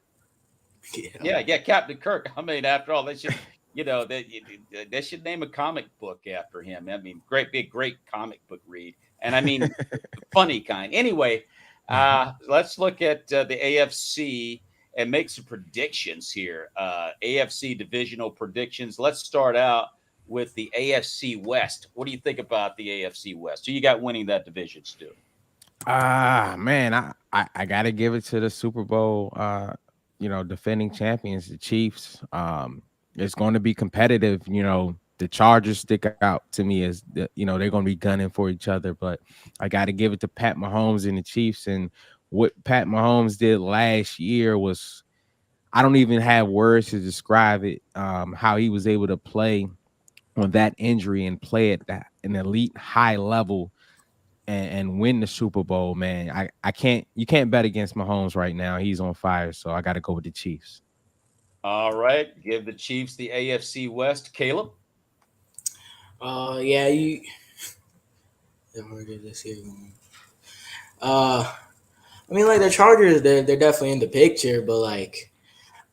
Yeah, Captain Kirk. I mean, after all, they should. They should name a comic book after him. I mean, great comic book read. And I mean, funny kind. Anyway, let's look at the AFC and make some predictions here. AFC divisional predictions. Let's start out with the AFC West. What do you think about the AFC West? Who you got winning that division, Stu? Man, I got to give it to the Super Bowl, defending champions, the Chiefs. It's going to be competitive. The Chargers stick out to me as they're going to be gunning for each other, but I got to give it to Pat Mahomes and the Chiefs. And what Pat Mahomes did last year was, I don't even have words to describe it. How he was able to play on that injury and play at an elite high level and win the Super Bowl, man. You can't bet against Mahomes right now. He's on fire. So I got to go with the Chiefs. All right. Give the Chiefs the AFC West. Caleb? Yeah, you. Where did this here going? I mean, like the Chargers, they're definitely in the picture, but like,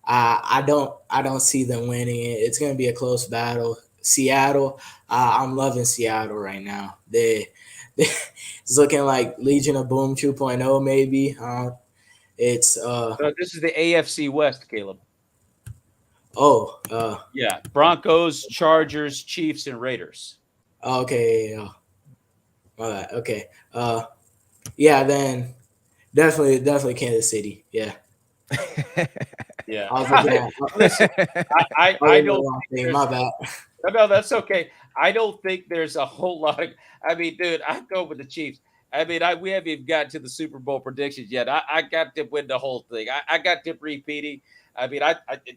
I don't see them winning it. It's gonna be a close battle. Seattle, I'm loving Seattle right now. It's looking like Legion of Boom 2.0 maybe. This is the AFC West, Caleb. Yeah, Broncos, Chargers, Chiefs, and Raiders. Okay. All right. Okay. Yeah. Then definitely Kansas City. Yeah. Yeah. I don't think my bad. No, that's okay. I don't think there's a whole lot of. I mean, dude, I go with the Chiefs. I mean, we haven't even got to the Super Bowl predictions yet. I got them win the whole thing. I got them repeating. I mean,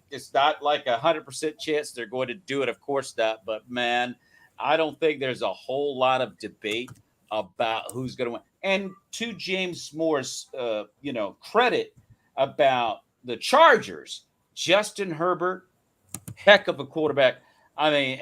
it's not like 100% chance they're going to do it. Of course not. But man, I don't think there's a whole lot of debate about who's going to win. And to James Moore's, credit about the Chargers, Justin Herbert, heck of a quarterback. I mean,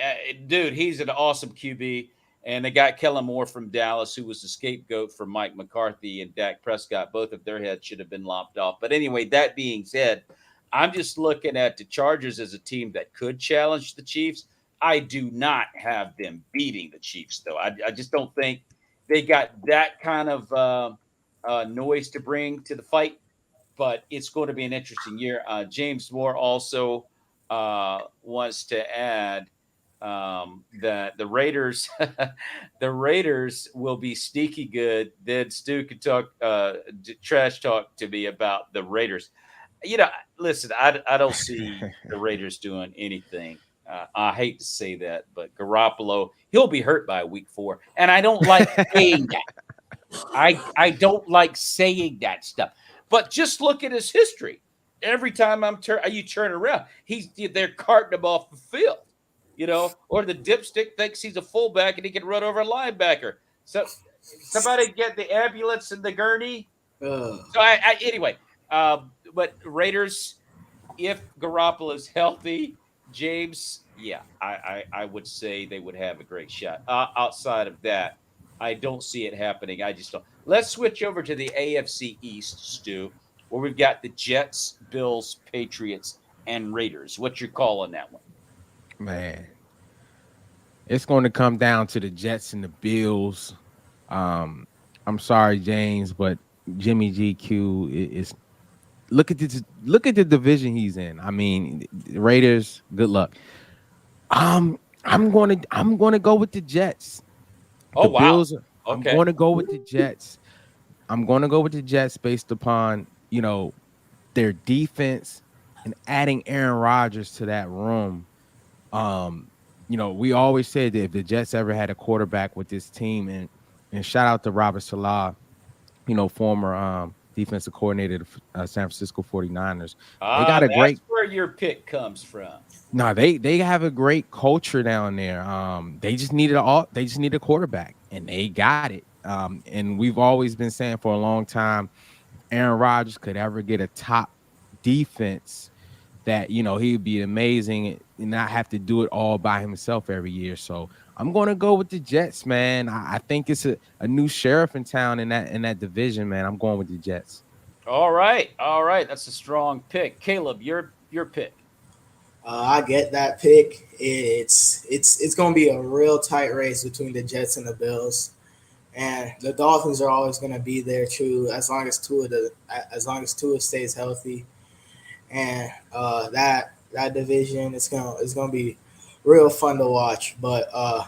dude, he's an awesome QB. And they got Kellen Moore from Dallas, who was the scapegoat for Mike McCarthy and Dak Prescott. Both of their heads should have been lopped off. But anyway, that being said, I'm just looking at the Chargers as a team that could challenge the Chiefs. I do not have them beating the Chiefs, though. I just don't think they got that kind of noise to bring to the fight. But it's going to be an interesting year. James Moore also wants to add that the Raiders, the Raiders will be sneaky good. Then Stu could talk trash talk to me about the Raiders. Listen, I don't see the Raiders doing anything. I hate to say that, but Garoppolo, he'll be hurt by week 4, and I don't like saying that. I don't like saying that stuff. But just look at his history. Every time you turn around, they're carting him off the field. Or the dipstick thinks he's a fullback and he can run over a linebacker. So somebody get the ambulance and the gurney. So anyway, but Raiders, if Garoppolo is healthy, James, yeah, I would say they would have a great shot. Outside of that, I don't see it happening. I just don't. Let's switch over to the AFC East, Stu, where we've got the Jets, Bills, Patriots, and Raiders. What's your call on that one? Man, it's going to come down to the Jets and the Bills. I'm sorry, James, but Jimmy GQ is look at the division he's in. I mean, the Raiders, good luck. I'm going to go with the Jets. Oh, wow. Bills, okay. I'm going to go with the Jets. I'm going to go with the Jets based upon, their defense and adding Aaron Rodgers to that room. We always said that if the Jets ever had a quarterback with this team, and shout out to Robert Salah, former defensive coordinator of San Francisco 49ers. They got a great. That's where your pick comes from. No, they have a great culture down there. They just needed a quarterback, and they got it. And we've always been saying for a long time, Aaron Rodgers could ever get a top defense, that he'd be amazing and not have to do it all by himself every year. So I'm going to go with the Jets, man. I think it's a new sheriff in town in that division, man. I'm going with the Jets. All right, that's a strong pick. Caleb, your pick. I get that pick. It's going to be a real tight race between the Jets and the Bills, and the Dolphins are always going to be there too, as long as Tua stays healthy. And that division is gonna be real fun to watch. But I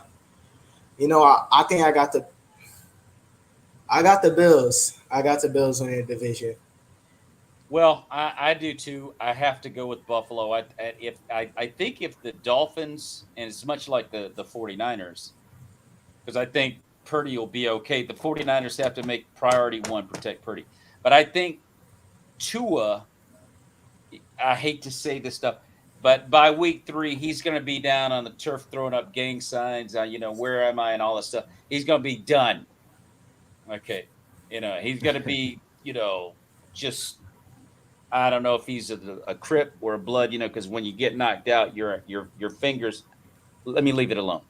think I got the Bills. I got the Bills winning the division. Well, I do too. I have to go with Buffalo. I think if the Dolphins, and it's much like the 49ers, because I think Purdy will be okay. The 49ers have to make priority one, protect Purdy. But I think Tua, I hate to say this stuff, but by week 3, he's going to be down on the turf throwing up gang signs, where am I and all this stuff. He's going to be done. Okay. He's going to be, just, I don't know if he's a Crip or a Blood, because when you get knocked out, your fingers, let me leave it alone.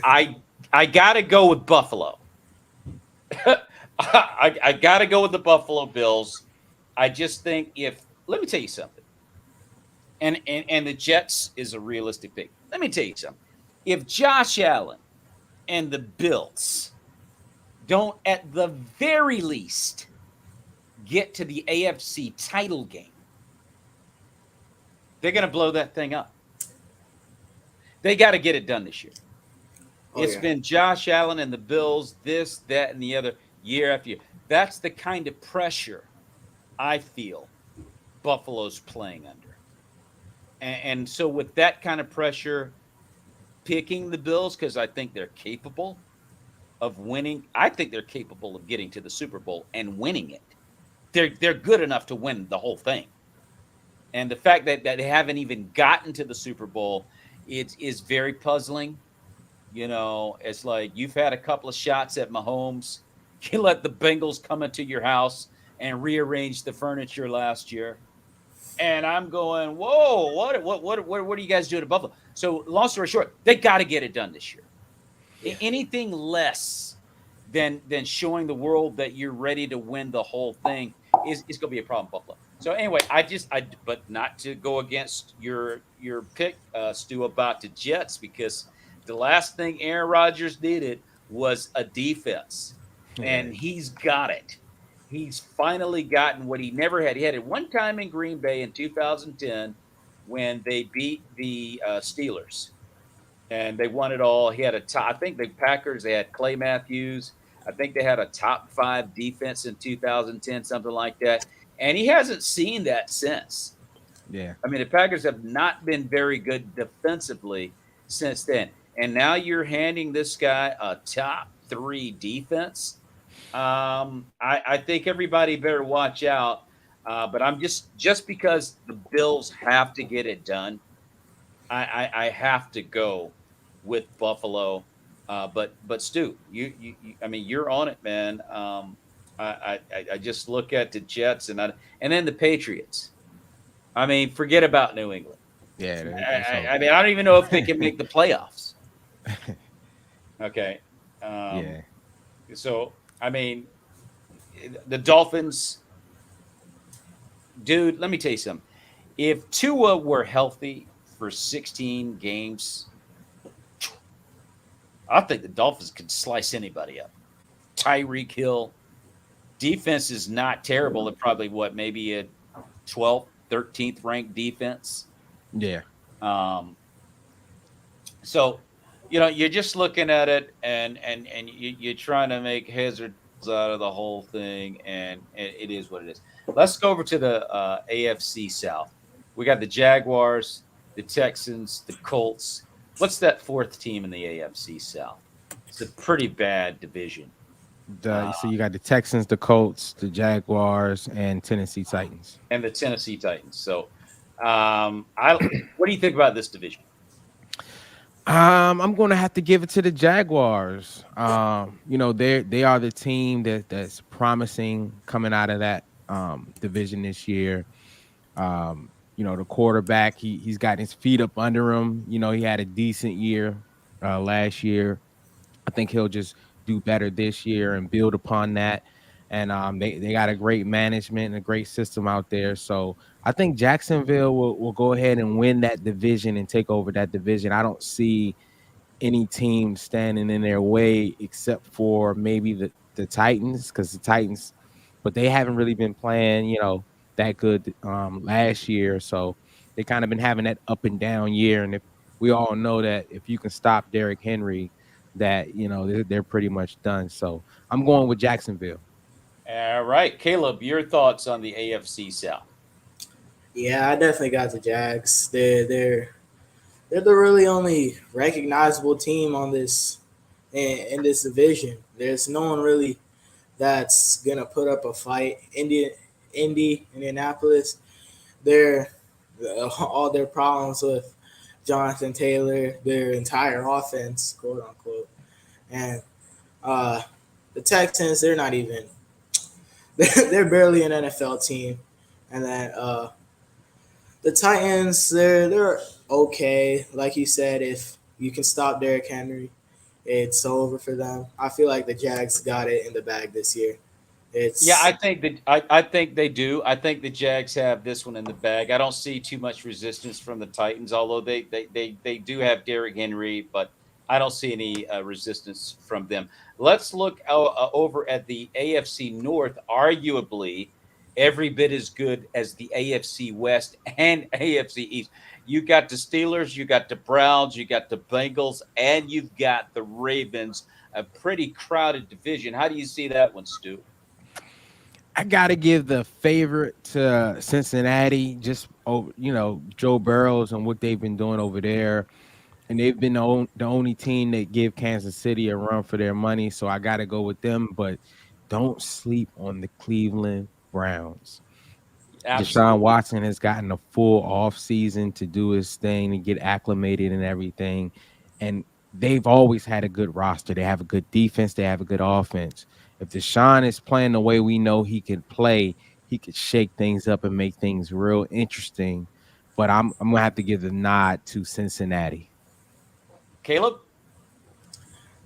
I got to go with Buffalo. I got to go with the Buffalo Bills. I just think let me tell you something. And the Jets is a realistic pick. Let me tell you something. If Josh Allen and the Bills don't, at the very least, get to the AFC title game, they're going to blow that thing up. They got to get it done this year. It's been Josh Allen and the Bills, this, that, and the other, year after year. That's the kind of pressure I feel Buffalo's playing under. And so with that kind of pressure, picking the Bills, because I think they're capable of winning. I think they're capable of getting to the Super Bowl and winning it. They're good enough to win the whole thing. And the fact that they haven't even gotten to the Super Bowl, it is very puzzling. It's like you've had a couple of shots at Mahomes. You let the Bengals come into your house and rearrange the furniture last year. And I'm going, whoa, what are you guys doing at Buffalo? So long story short, they got to get it done this year. Yeah. Anything less than showing the world that you're ready to win the whole thing is going to be a problem, Buffalo. So anyway, but not to go against your pick, Stu, about the Jets, because the last thing Aaron Rodgers needed was a defense, Yeah. and he's got it. He's finally gotten what he never had. He had it one time in Green Bay in 2010 when they beat the Steelers and they won it all. He had a top, I think the Packers, they had Clay Matthews. I think they had a top 5 defense in 2010, something like that. And he hasn't seen that since. Yeah. I mean, the Packers have not been very good defensively since then. And now you're handing this guy a top 3 defense. I think everybody better watch out. But I'm just because the Bills have to get it done, I have to go with Buffalo. But Stu, I mean, you're on it, man. I just look at the Jets and then the Patriots. I mean, forget about New England. Yeah. I mean, I don't even know if they can make the playoffs. Okay. Yeah. So I mean, the Dolphins, dude. Let me tell you something. If Tua were healthy for 16 games, I think the Dolphins could slice anybody up. Tyreek Hill, defense is not terrible. They're probably maybe a 12th, 13th ranked defense. Yeah. So, you're just looking at it and you're trying to make heads or tails out of the whole thing, and it is what it is. Let's go over to the AFC South. We got the Jaguars, the Texans, the Colts. What's that 4th team in the AFC South? It's a pretty bad division. So you got the Texans, the Colts, the Jaguars, and Tennessee Titans. And the Tennessee Titans. So, what do you think about this division? I'm going to have to give it to the Jaguars. They are the team that's promising coming out of that division this year. The quarterback, he's got his feet up under him. He had a decent year last year. I think he'll just do better this year and build upon that. And they got a great management and a great system out there. So I think Jacksonville will go ahead and win that division and take over that division. I don't see any team standing in their way except for maybe the Titans, because the Titans, but they haven't really been playing, that good last year. So they kind of been having that up and down year. And if we all know that if you can stop Derrick Henry, that they're pretty much done. So I'm going with Jacksonville. All right, Caleb, your thoughts on the AFC South? Yeah, I definitely got the Jags. They're the really only recognizable team on this in this division. There's no one really that's gonna put up a fight. Indianapolis, they're all their problems with Jonathan Taylor, their entire offense, quote unquote, and the Texans, they're not even. They're barely an NFL team, and then the Titans, they're okay. Like you said, if you can stop Derrick Henry, it's over for them. I feel like the Jags got it in the bag this year. Yeah, I think that I think they do. I think the Jags have this one in the bag. I don't see too much resistance from the Titans, although they do have Derrick Henry, but I don't see any resistance from them. Let's look over at the AFC North, arguably every bit as good as the AFC West and AFC East. You got the Steelers, you got the Browns, you got the Bengals, and you've got the Ravens. A pretty crowded division. How do you see that one, Stu? I gotta give the favorite to Cincinnati. Just Joe Burrows and what they've been doing over there, and they've been the only team that give Kansas City a run for their money. So I gotta go with them. But don't sleep on the Cleveland Browns. Deshaun Absolutely. Watson has gotten a full off season to do his thing and get acclimated and everything. And they've always had a good roster. They have a good defense. They have a good offense. If Deshaun is playing the way we know he can play, he could shake things up and make things real interesting. But I'm gonna have to give the nod to Cincinnati. Caleb?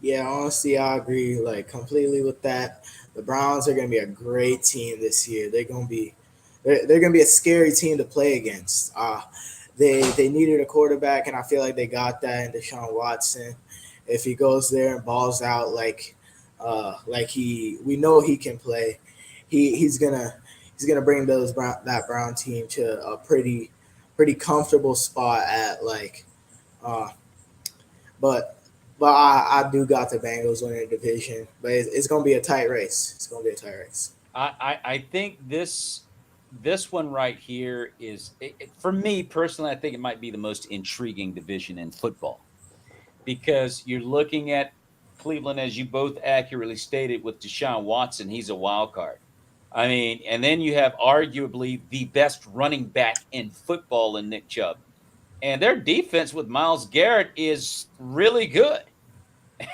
Yeah, honestly, I agree like completely with that. The Browns are going to be a great team this year. They're going to be a scary team to play against. They needed a quarterback, and I feel like they got that in Deshaun Watson. If he goes there and balls out like we know he can play, he's gonna bring that Brown team to a pretty comfortable spot at uh, but I do got the Bengals winning the division, but it's gonna be a tight race. It's gonna be a tight race. I think this one right here is for me personally. I think it might be the most intriguing division in football because you're looking at Cleveland, as you both accurately stated, with Deshaun Watson. He's a wild card. I mean, and then you have arguably the best running back in football in Nick Chubb, and their defense with Myles Garrett is really good.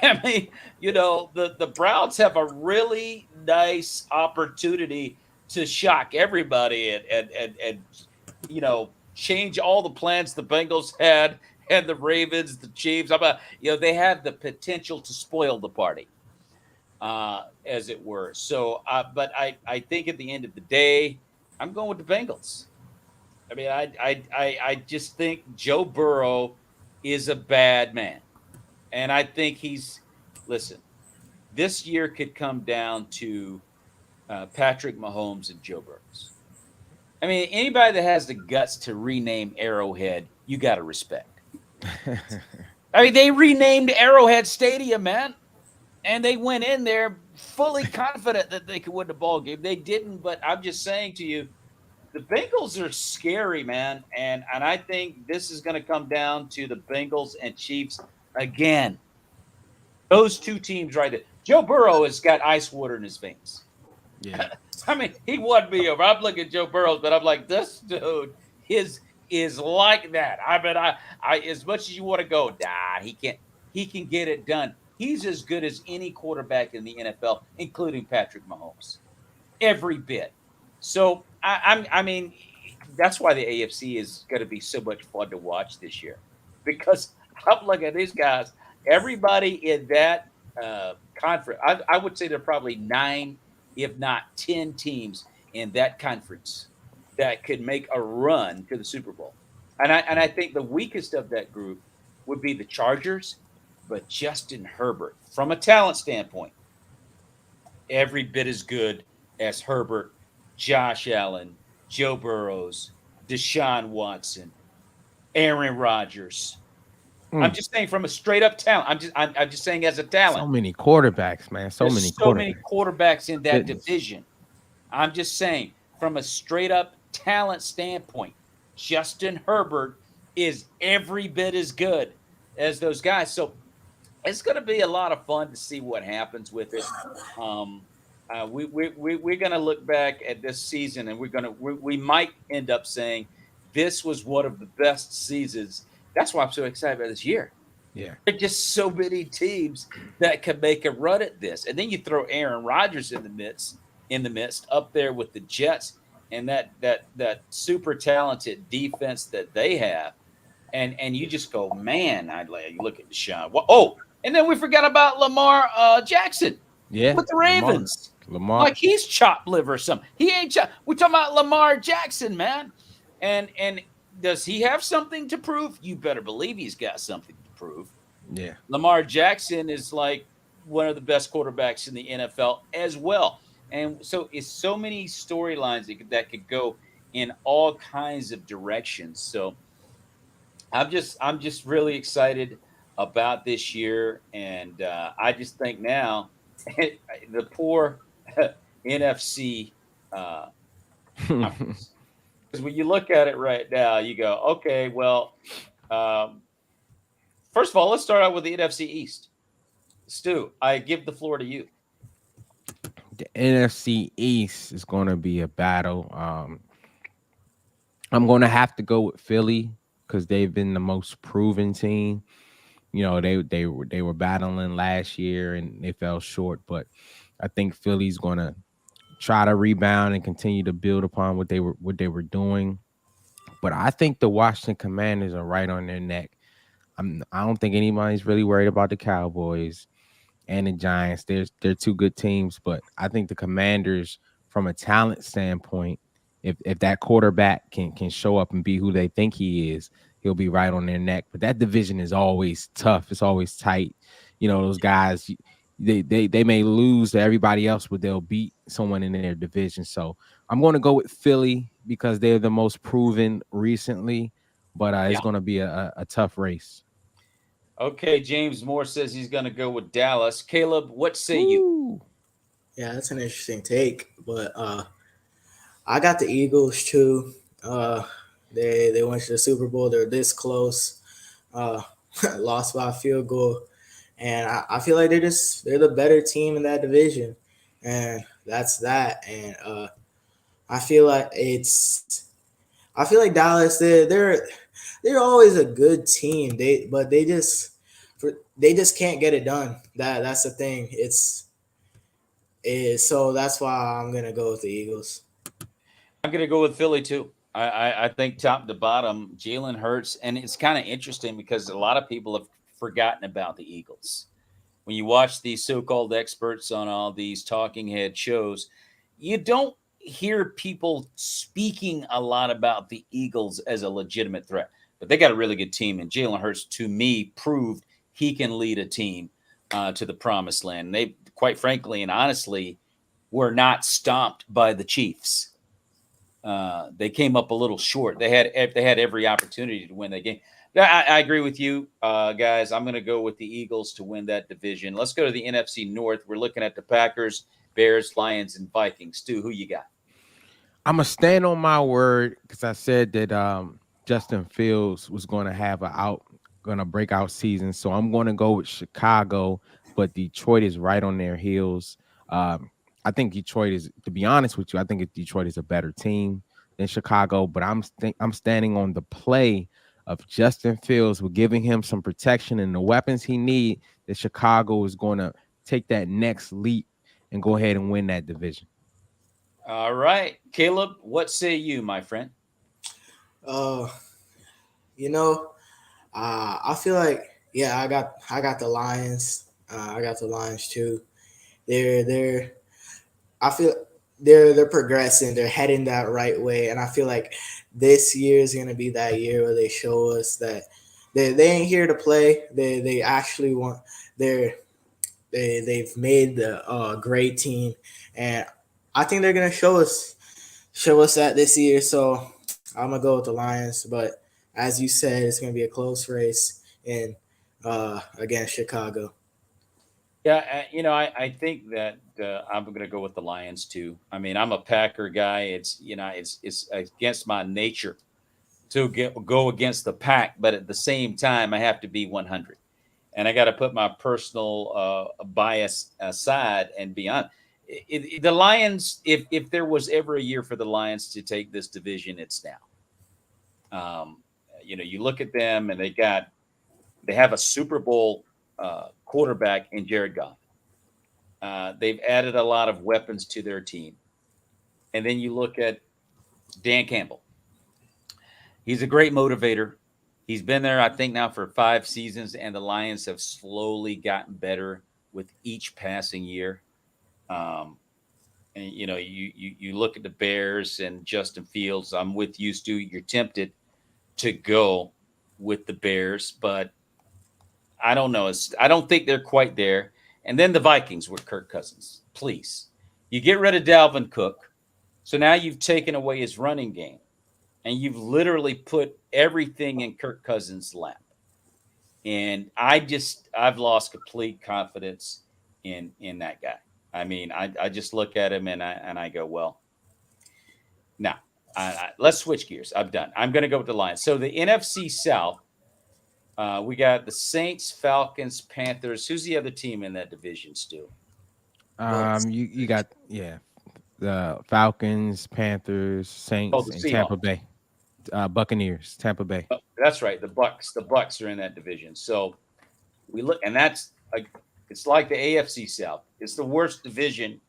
I mean, the Browns have a really nice opportunity to shock everybody and change all the plans the Bengals had and the Ravens, the Chiefs. They have the potential to spoil the party, as it were. So, but I think at the end of the day, I'm going with the Bengals. I mean, I just think Joe Burrow is a bad man. And I think listen, this year could come down to Patrick Mahomes and Joe Burrows. I mean, anybody that has the guts to rename Arrowhead, you got to respect. I mean, they renamed Arrowhead Stadium, man. And they went in there fully confident that they could win the ball game. They didn't, but I'm just saying to you, the Bengals are scary, man. And I think this is going to come down to the Bengals and Chiefs again. Those two teams right there. Joe Burrow has got ice water in his veins. Yeah. I mean, he won me over. I'm looking at Joe Burrow, but I'm like, this dude is like that. I mean, I as much as you want to go, he can't. He can get it done. He's as good as any quarterback in the NFL, including Patrick Mahomes. Every bit. So I mean, that's why the AFC is going to be so much fun to watch this year, because I'm looking at these guys. Everybody in that conference, I would say there are probably 9, if not 10 teams in that conference that could make a run to the Super Bowl. And I think the weakest of that group would be the Chargers, but Justin Herbert, from a talent standpoint, every bit as good as Herbert, Josh Allen, Joe Burrows, Deshaun Watson, Aaron Rodgers. I'm just saying from a straight up talent. I'm just saying as a talent. So many quarterbacks, man. There's so many quarterbacks in that division. I'm just saying from a straight up talent standpoint, Justin Herbert is every bit as good as those guys. So it's going to be a lot of fun to see what happens with it. We're going to look back at this season, and we might end up saying this was one of the best seasons. That's why I'm so excited about this year. Yeah, there are just so many teams that can make a run at this, and then you throw Aaron Rodgers in the midst up there with the Jets and that super talented defense that they have, and you just go, man. You look at Deshaun. And then we forgot about Lamar Jackson. Yeah, with the Ravens. Lamar, like he's chopped liver or something. He ain't chopped. We're talking about Lamar Jackson, man. And does he have something to prove? You better believe he's got something to prove. Yeah. Lamar Jackson is like one of the best quarterbacks in the NFL as well. And so it's so many storylines that could go in all kinds of directions. So I'm just really excited about this year. And I just think now the poor NFC conference. Because when you look at it right now, you go, okay, well, first of all, let's start out with the NFC East. Stu, I give the floor to you. The NFC East is going to be a battle. I'm going to have to go with Philly because they've been the most proven team. You know, they were battling last year and they fell short, but I think Philly's going to try to rebound and continue to build upon what they were doing. But I think the Washington Commanders are right on their neck. I don't think anybody's really worried about the Cowboys and the Giants. They're two good teams, but I think the Commanders, from a talent standpoint, if that quarterback can show up and be who they think he is, he'll be right on their neck. But that division is always tough. It's always tight. You know, those guys, they may lose to everybody else, but they'll beat someone in their division. So I'm going to go with Philly because they're the most proven recently. But it's going to be a tough race. Okay, James Moore says he's going to go with Dallas. Caleb, what say you? Yeah, that's an interesting take, but I got the Eagles too. They went to the Super Bowl. They're this close. Uh, lost by a field goal, and I feel like they're the better team in that division, and that's that. And I feel like Dallas. They're always a good team. They just can't get it done. That's the thing. So that's why I'm gonna go with the Eagles. I'm going to go with Philly too. I think top to bottom, Jalen Hurts, and it's kind of interesting because a lot of people have forgotten about the Eagles. When you watch these so-called experts on all these talking head shows, you don't hear people speaking a lot about the Eagles as a legitimate threat. But they got a really good team, and Jalen Hurts, to me, proved he can lead a team to the promised land. And they, quite frankly and honestly, were not stomped by the Chiefs. They came up a little short. They had every opportunity to win that game. I agree with you, guys. I'm going to go with the Eagles to win that division. Let's go to the NFC North. We're looking at the Packers, Bears, Lions, and Vikings. Stu, who you got? I'm gonna stand on my word because I said that Justin Fields was going to have gonna break out season. So I'm going to go with Chicago, but Detroit is right on their heels. I think Detroit is, to be honest with you, I think Detroit is a better team than Chicago. But I'm standing on the play of Justin Fields. We're giving him some protection and the weapons he needs. That Chicago is going to take that next leap and go ahead and win that division. All right, Caleb, what say you, my friend? You know, I feel like I got the Lions. I got the Lions too. They're I feel they're progressing. They're heading that right way, and I feel like this year is gonna be that year where they show us that they ain't here to play. They actually want they've made the great team, and I think they're gonna show us that this year. So I'm gonna go with the Lions, but as you said, it's gonna be a close race in against Chicago. Yeah, I think that I'm going to go with the Lions too. I mean, I'm a Packer guy. It's against my nature to go against the pack, but at the same time, I have to be 100, and I got to put my personal bias aside and be on. The Lions, if there was ever a year for the Lions to take this division, it's now. You look at them, and they have a Super Bowl quarterback in Jared Goff. They've added a lot of weapons to their team. And then you look at Dan Campbell. He's a great motivator. He's been there, I think, now for 5 seasons, and the Lions have slowly gotten better with each passing year. And you look at the Bears and Justin Fields. I'm with you, Stu. You're tempted to go with the Bears, but I don't know. I don't think they're quite there. And then the Vikings with Kirk Cousins. Please. You get rid of Dalvin Cook. So now you've taken away his running game. And you've literally put everything in Kirk Cousins' lap. And I've lost complete confidence in that guy. I mean, I just look at him and I go, well, now let's switch gears. I'm done. I'm going to go with the Lions. So the NFC South, we got the Saints, Falcons, Panthers. Who's the other team in that division, Stu? You got the Falcons, Panthers, Saints, and Tampa Bay. Buccaneers, Tampa Bay. That's right. The Bucks are in that division. So we look, and that's it's like the AFC South. It's the worst division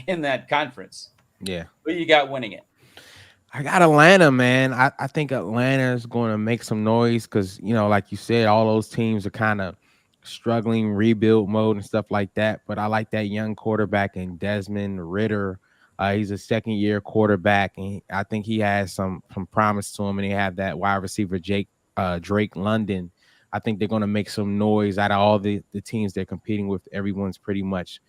in that conference. Yeah. Who you got winning it? I got Atlanta, man. I think Atlanta is going to make some noise because, like you said, all those teams are kind of struggling, rebuild mode and stuff like that. But I like that young quarterback in Desmond Ritter. He's a second-year quarterback, and I think he has some promise to him. And they have that wide receiver, Drake London. I think they're going to make some noise out of all the teams they're competing with. Everyone's pretty much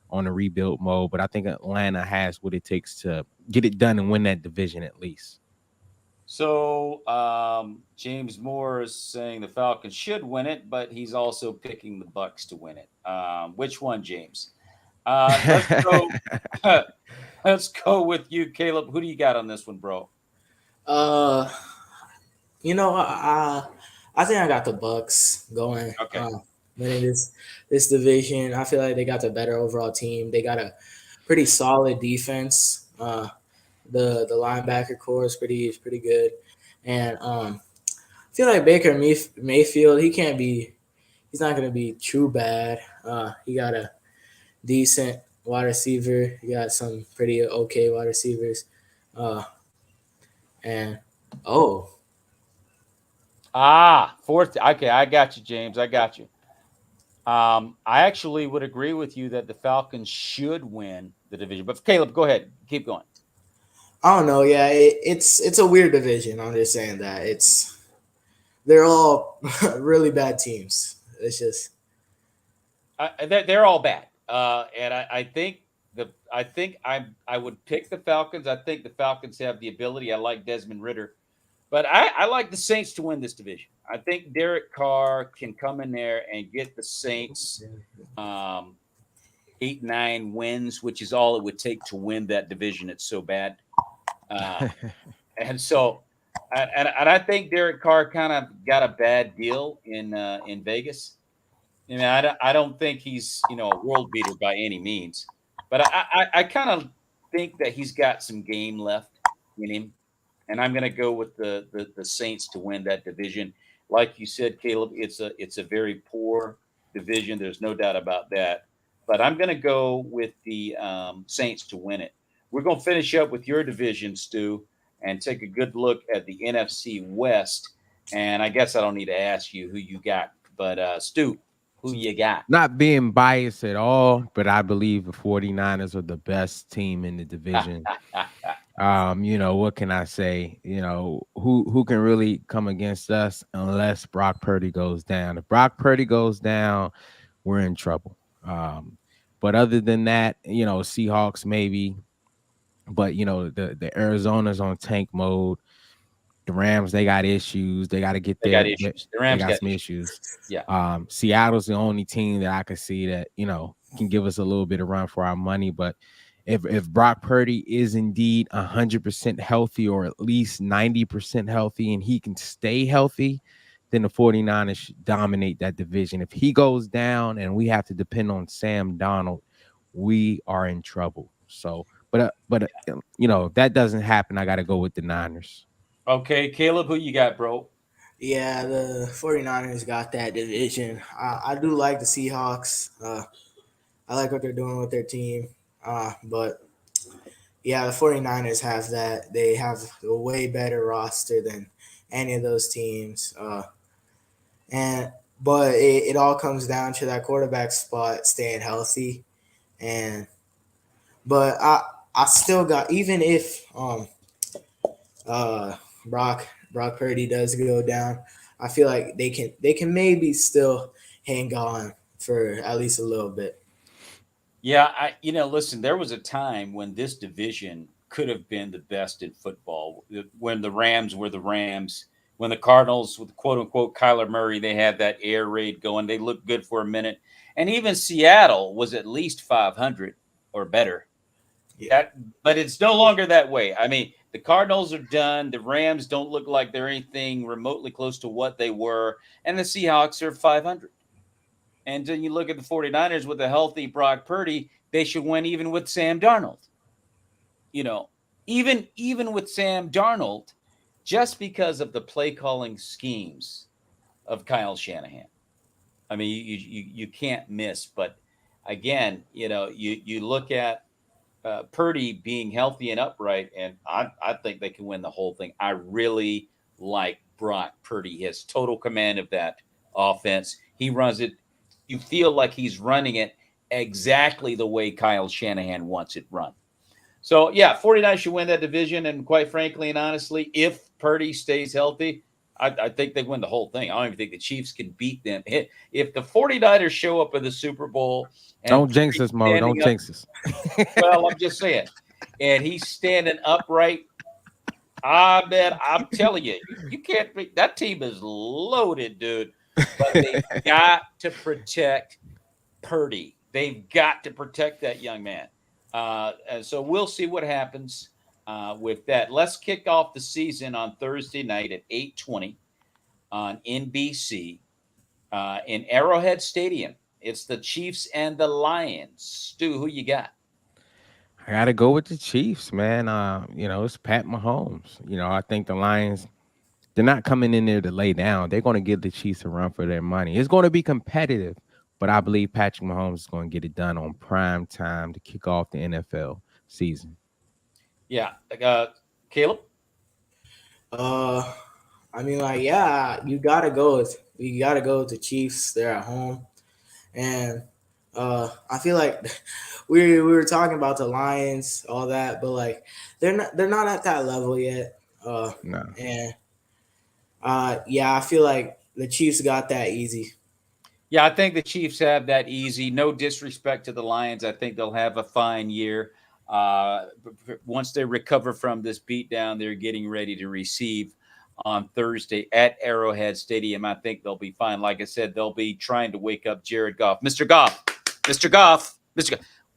on a rebuild mode, but I think Atlanta has what it takes to get it done and win that division at least. So James Moore is saying the Falcons should win it, but he's also picking the Bucks to win it. Which one, James? Let's go. Let's go with you, Caleb. Who do you got on this one, bro? I think I got the Bucks going. Okay. Winning this division. I feel like they got the better overall team. They got a pretty solid defense. The linebacker core is pretty good, and I feel like Baker Mayfield. He's not going to be too bad. He got a decent wide receiver. He got some pretty okay wide receivers, Fourth. Okay, I got you, James. I got you. I actually would agree with you that the Falcons should win the division. But Caleb, go ahead. Keep going. I don't know. Yeah, it's a weird division. I'm just saying that they're all really bad teams. It's just they're all bad. And I think I would pick the Falcons. I think the Falcons have the ability. I like Desmond Ritter. But I like the Saints to win this division. I think Derek Carr can come in there and get the Saints 8-9 wins, which is all it would take to win that division. It's so bad. And I think Derek Carr kind of got a bad deal in Vegas. I don't think he's a world beater by any means, but I kind of think that he's got some game left in him. And I'm going to go with the Saints to win that division. Like you said, Caleb, it's a very poor division. There's no doubt about that. But I'm going to go with the Saints to win it. We're going to finish up with your division, Stu, and take a good look at the NFC West. And I guess I don't need to ask you who you got. But, Stu, who you got? Not being biased at all, but I believe the 49ers are the best team in the division. What can I say? Who can really come against us unless Brock Purdy goes down? If Brock Purdy goes down, we're in trouble. But other than that, Seahawks maybe. But the Arizona's on tank mode. The Rams, they got issues. They got to get there. The Rams got some issues. Yeah. Seattle's the only team that I could see that can give us a little bit of run for our money. But if Brock Purdy is indeed 100% healthy, or at least 90% healthy, and he can stay healthy, then the 49ers should dominate that division. If he goes down and we have to depend on Sam Darnold, we are in trouble. So, but if that doesn't happen, I got to go with the Niners. Okay, Caleb, who you got, bro? Yeah, the 49ers got that division. I do like the Seahawks. I like what they're doing with their team. But yeah, the 49ers have that. They have a way better roster than any of those teams. But it all comes down to that quarterback spot staying healthy. But I still got, even if Brock Purdy does go down, I feel like they can maybe still hang on for at least a little bit. Yeah, listen, there was a time when this division could have been the best in football, when the Rams were the Rams, when the Cardinals with quote unquote Kyler Murray, they had that air raid going. They looked good for a minute. And even Seattle was at least 500 or better. Yeah. But it's no longer that way. I mean, the Cardinals are done. The Rams don't look like they're anything remotely close to what they were. And the Seahawks are 500. And then you look at the 49ers with a healthy Brock Purdy, they should win even with Sam Darnold. Even with Sam Darnold, just because of the play calling schemes of Kyle Shanahan. I mean, you can't miss. But again, you look at Purdy being healthy and upright, and I think they can win the whole thing. I really like Brock Purdy. He has total command of that offense. He runs it. You feel like he's running it exactly the way Kyle Shanahan wants it run. So, yeah, 49 should win that division. And quite frankly and honestly, if Purdy stays healthy, I think they win the whole thing. I don't even think the Chiefs can beat them. If the 49ers show up in the Super Bowl and Don't jinx us, Mo. Don't jinx us. Well, I'm just saying. And he's standing upright. I bet I'm telling you, you can't be, that team is loaded, dude. But they've got to protect Purdy. They've got to protect that young man. And so we'll see what happens with that. Let's kick off the season on Thursday night at 8:20 on NBC in Arrowhead Stadium. It's the Chiefs and the Lions. Stu, who you got? I gotta go with the Chiefs, man. It's Pat Mahomes. I think the Lions, they're not coming in there to lay down. They're going to give the Chiefs a run for their money. It's going to be competitive, but I believe Patrick Mahomes is going to get it done on prime time to kick off the NFL season. Yeah, Caleb. I mean, like, yeah, you gotta go with the Chiefs. They're at home, and I feel like we were talking about the Lions, all that, but like they're not at that level yet. No. And yeah, I feel like the Chiefs got that easy. Yeah, I think the Chiefs have that easy. No disrespect to the Lions. I think they'll have a fine year. Once they recover from this beatdown they're getting ready to receive on Thursday at Arrowhead Stadium, I think they'll be fine. Like I said, they'll be trying to wake up Jared Goff. Mr. Goff.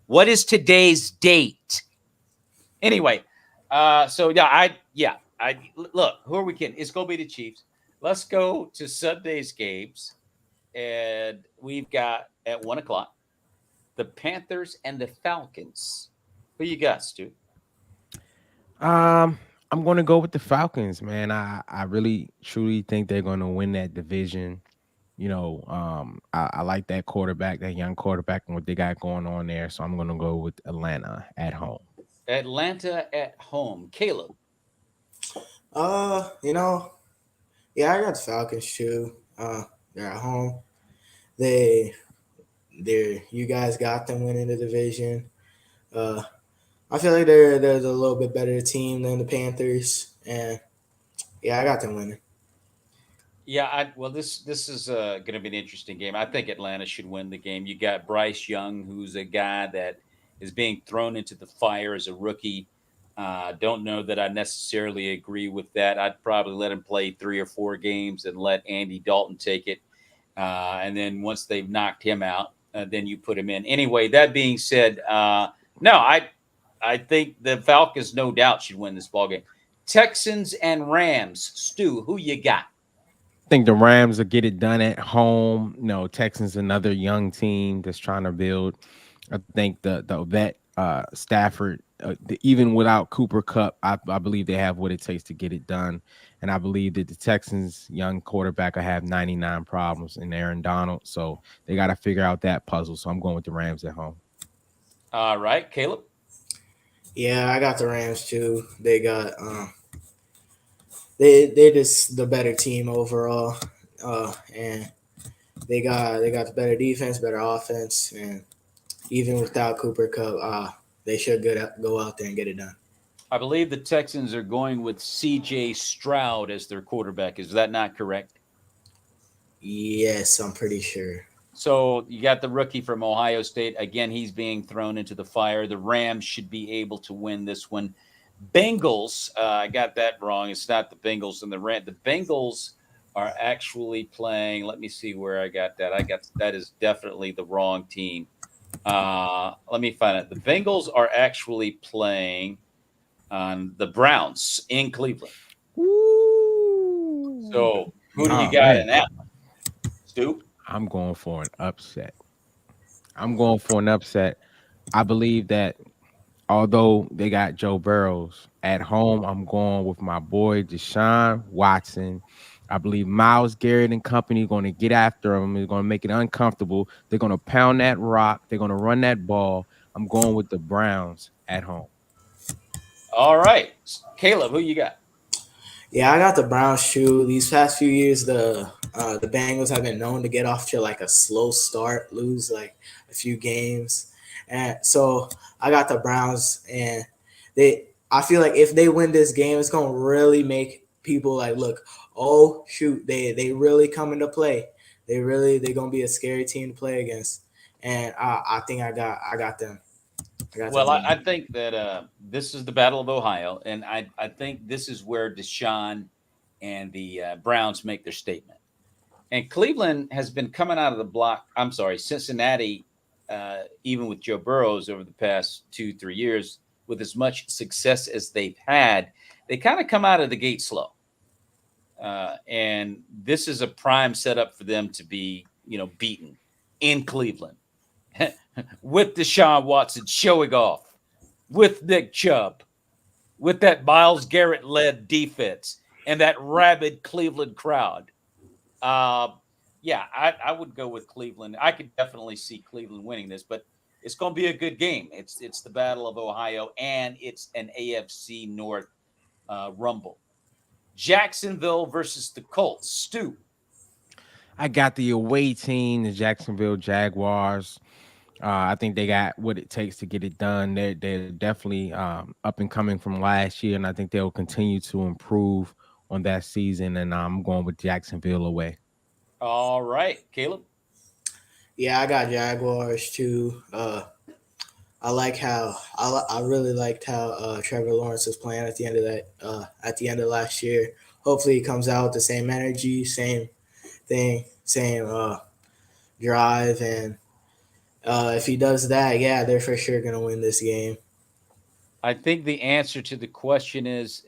What is today's date? Anyway, so I look, who are we kidding? It's going to be the Chiefs. Let's go to Sunday's games. And we've got at 1:00 the Panthers and the Falcons. Who you got, Stu? I'm going to go with the Falcons, man. I really truly think they're going to win that division. I like that quarterback, that young quarterback, and what they got going on there. So I'm going to go with Atlanta at home. Atlanta at home. Caleb. Yeah, I got the Falcons too. They're at home. You guys got them winning the division. I feel like they're a little bit better team than the Panthers, and yeah, I got them winning. Yeah, this is going to be an interesting game. I think Atlanta should win the game. You got Bryce Young, who's a guy that is being thrown into the fire as a rookie. Don't know that I necessarily agree with that. I'd probably let him play 3 or 4 games and let Andy Dalton take it. And then once they've knocked him out, then you put him in. Anyway, that being said, no, I think the Falcons no doubt should win this ballgame. Texans and Rams. Stu, who you got? I think the Rams will get it done at home. Texans another young team that's trying to build. I think the vet Stafford, even without Cooper Kupp, I believe they have what it takes to get it done. And I believe that the Texans' young quarterback will have 99 problems in Aaron Donald. So they got to figure out that puzzle. So I'm going with the Rams at home. All right, Caleb. Yeah, I got the Rams too. They got they're just the better team overall, and they got the better defense, better offense, and even without Cooper Kupp, they should go out there and get it done. I believe the Texans are going with C.J. Stroud as their quarterback. Is that not correct? Yes, I'm pretty sure. So you got the rookie from Ohio State. Again, he's being thrown into the fire. The Rams should be able to win this one. Bengals, I got that wrong. It's not the Bengals and the Rams. The Bengals are actually playing. Let me see where I got that. That is definitely the wrong team. Let me find it. The Bengals are actually playing on the Browns in Cleveland. Ooh. So who do you got in that one? Stu? I'm going for an upset. I believe that although they got Joe Burrows at home, I'm going with my boy Deshaun Watson. I believe Miles Garrett and company are going to get after him. They're going to make it uncomfortable. They're going to pound that rock. They're going to run that ball. I'm going with the Browns at home. All right, Caleb, who you got? Yeah, I got the Browns too. These past few years, the Bengals have been known to get off to like a slow start, lose like a few games, and so I got the Browns. And I feel like if they win this game, it's gonna really make people like look. Oh shoot, they really come into play. They're gonna be a scary team to play against. And I think I got them. I got them Well, I winning. think that this is the Battle of Ohio, and I think this is where Deshaun and the Browns make their statement. And Cleveland has been coming out of the block. I'm sorry, Cincinnati, even with Joe Burrows over the past 2-3 years, with as much success as they've had, they kind of come out of the gate slow. And this is a prime setup for them to be, beaten in Cleveland with Deshaun Watson showing off, with Nick Chubb, with that Myles Garrett led defense and that rabid Cleveland crowd. Uh, yeah, I would go with Cleveland. I could definitely see Cleveland winning this, but it's going to be a good game. It's the Battle of Ohio, and it's an AFC North rumble. Jacksonville versus the Colts. Stu. I got the away team, the Jacksonville Jaguars. I think they got what it takes to get it done. They're definitely up and coming from last year, and I think they'll continue to improve on that season. And I'm going with Jacksonville away. All right, Caleb. Yeah, I got Jaguars too. I really liked how Trevor Lawrence was playing at the end of at the end of last year. Hopefully, he comes out with the same energy, same thing, same drive, and if he does that, yeah, they're for sure gonna win this game. I think the answer to the question is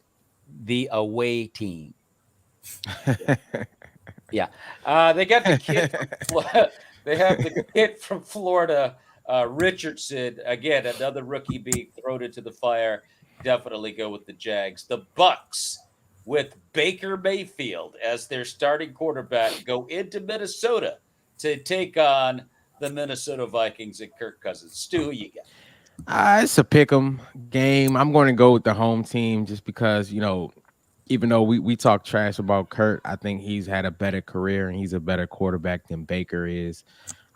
the away team. Yeah, they got the kid from Florida. They have the kid from Florida, Richardson. Again, another rookie being thrown into the fire. Definitely go with the Jags. The Bucks with Baker Mayfield as their starting quarterback go into Minnesota to take on the Minnesota Vikings and Kirk Cousins. Stu, who you got? It's a pick 'em game. I'm going to go with the home team just because, even though we talk trash about Kurt, I think he's had a better career and he's a better quarterback than Baker is.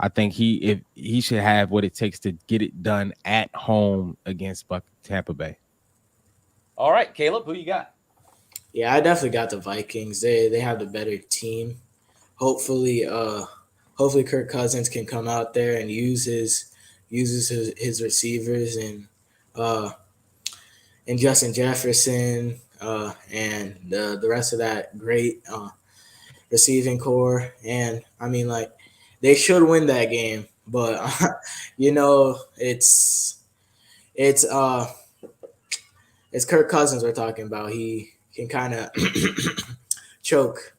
I think if he should have what it takes to get it done at home against Tampa Bay. All right, Caleb, who you got? Yeah, I definitely got the Vikings. They have the better team. Hopefully, hopefully Kirk Cousins can come out there and uses his receivers uh, and Justin Jefferson and the rest of that great receiving core. And I mean, like, they should win that game, but it's it's Kirk Cousins we're talking about. He can kind of choke.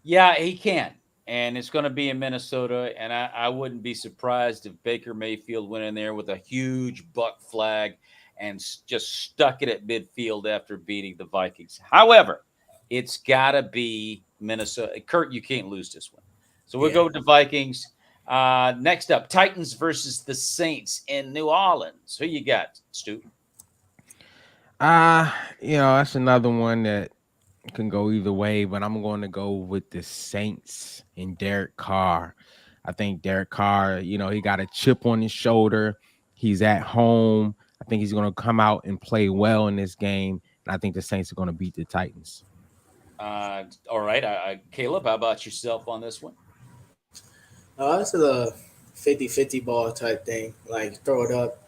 Yeah, he can. And it's going to be in Minnesota. And I wouldn't be surprised if Baker Mayfield went in there with a huge buck flag and just stuck it at midfield after beating the Vikings. However, it's got to be Minnesota. Kurt, you can't lose this one. So we'll go with the Vikings. Next up, Titans versus the Saints in New Orleans. Who you got, Stu? That's another one that can go either way, but I'm going to go with the Saints and Derek Carr. I think Derek Carr, he got a chip on his shoulder. He's at home. I think he's going to come out and play well in this game, and I think the Saints are going to beat the Titans. All right. Caleb, how about yourself on this one? This is a 50-50 ball type thing. Like, throw it up.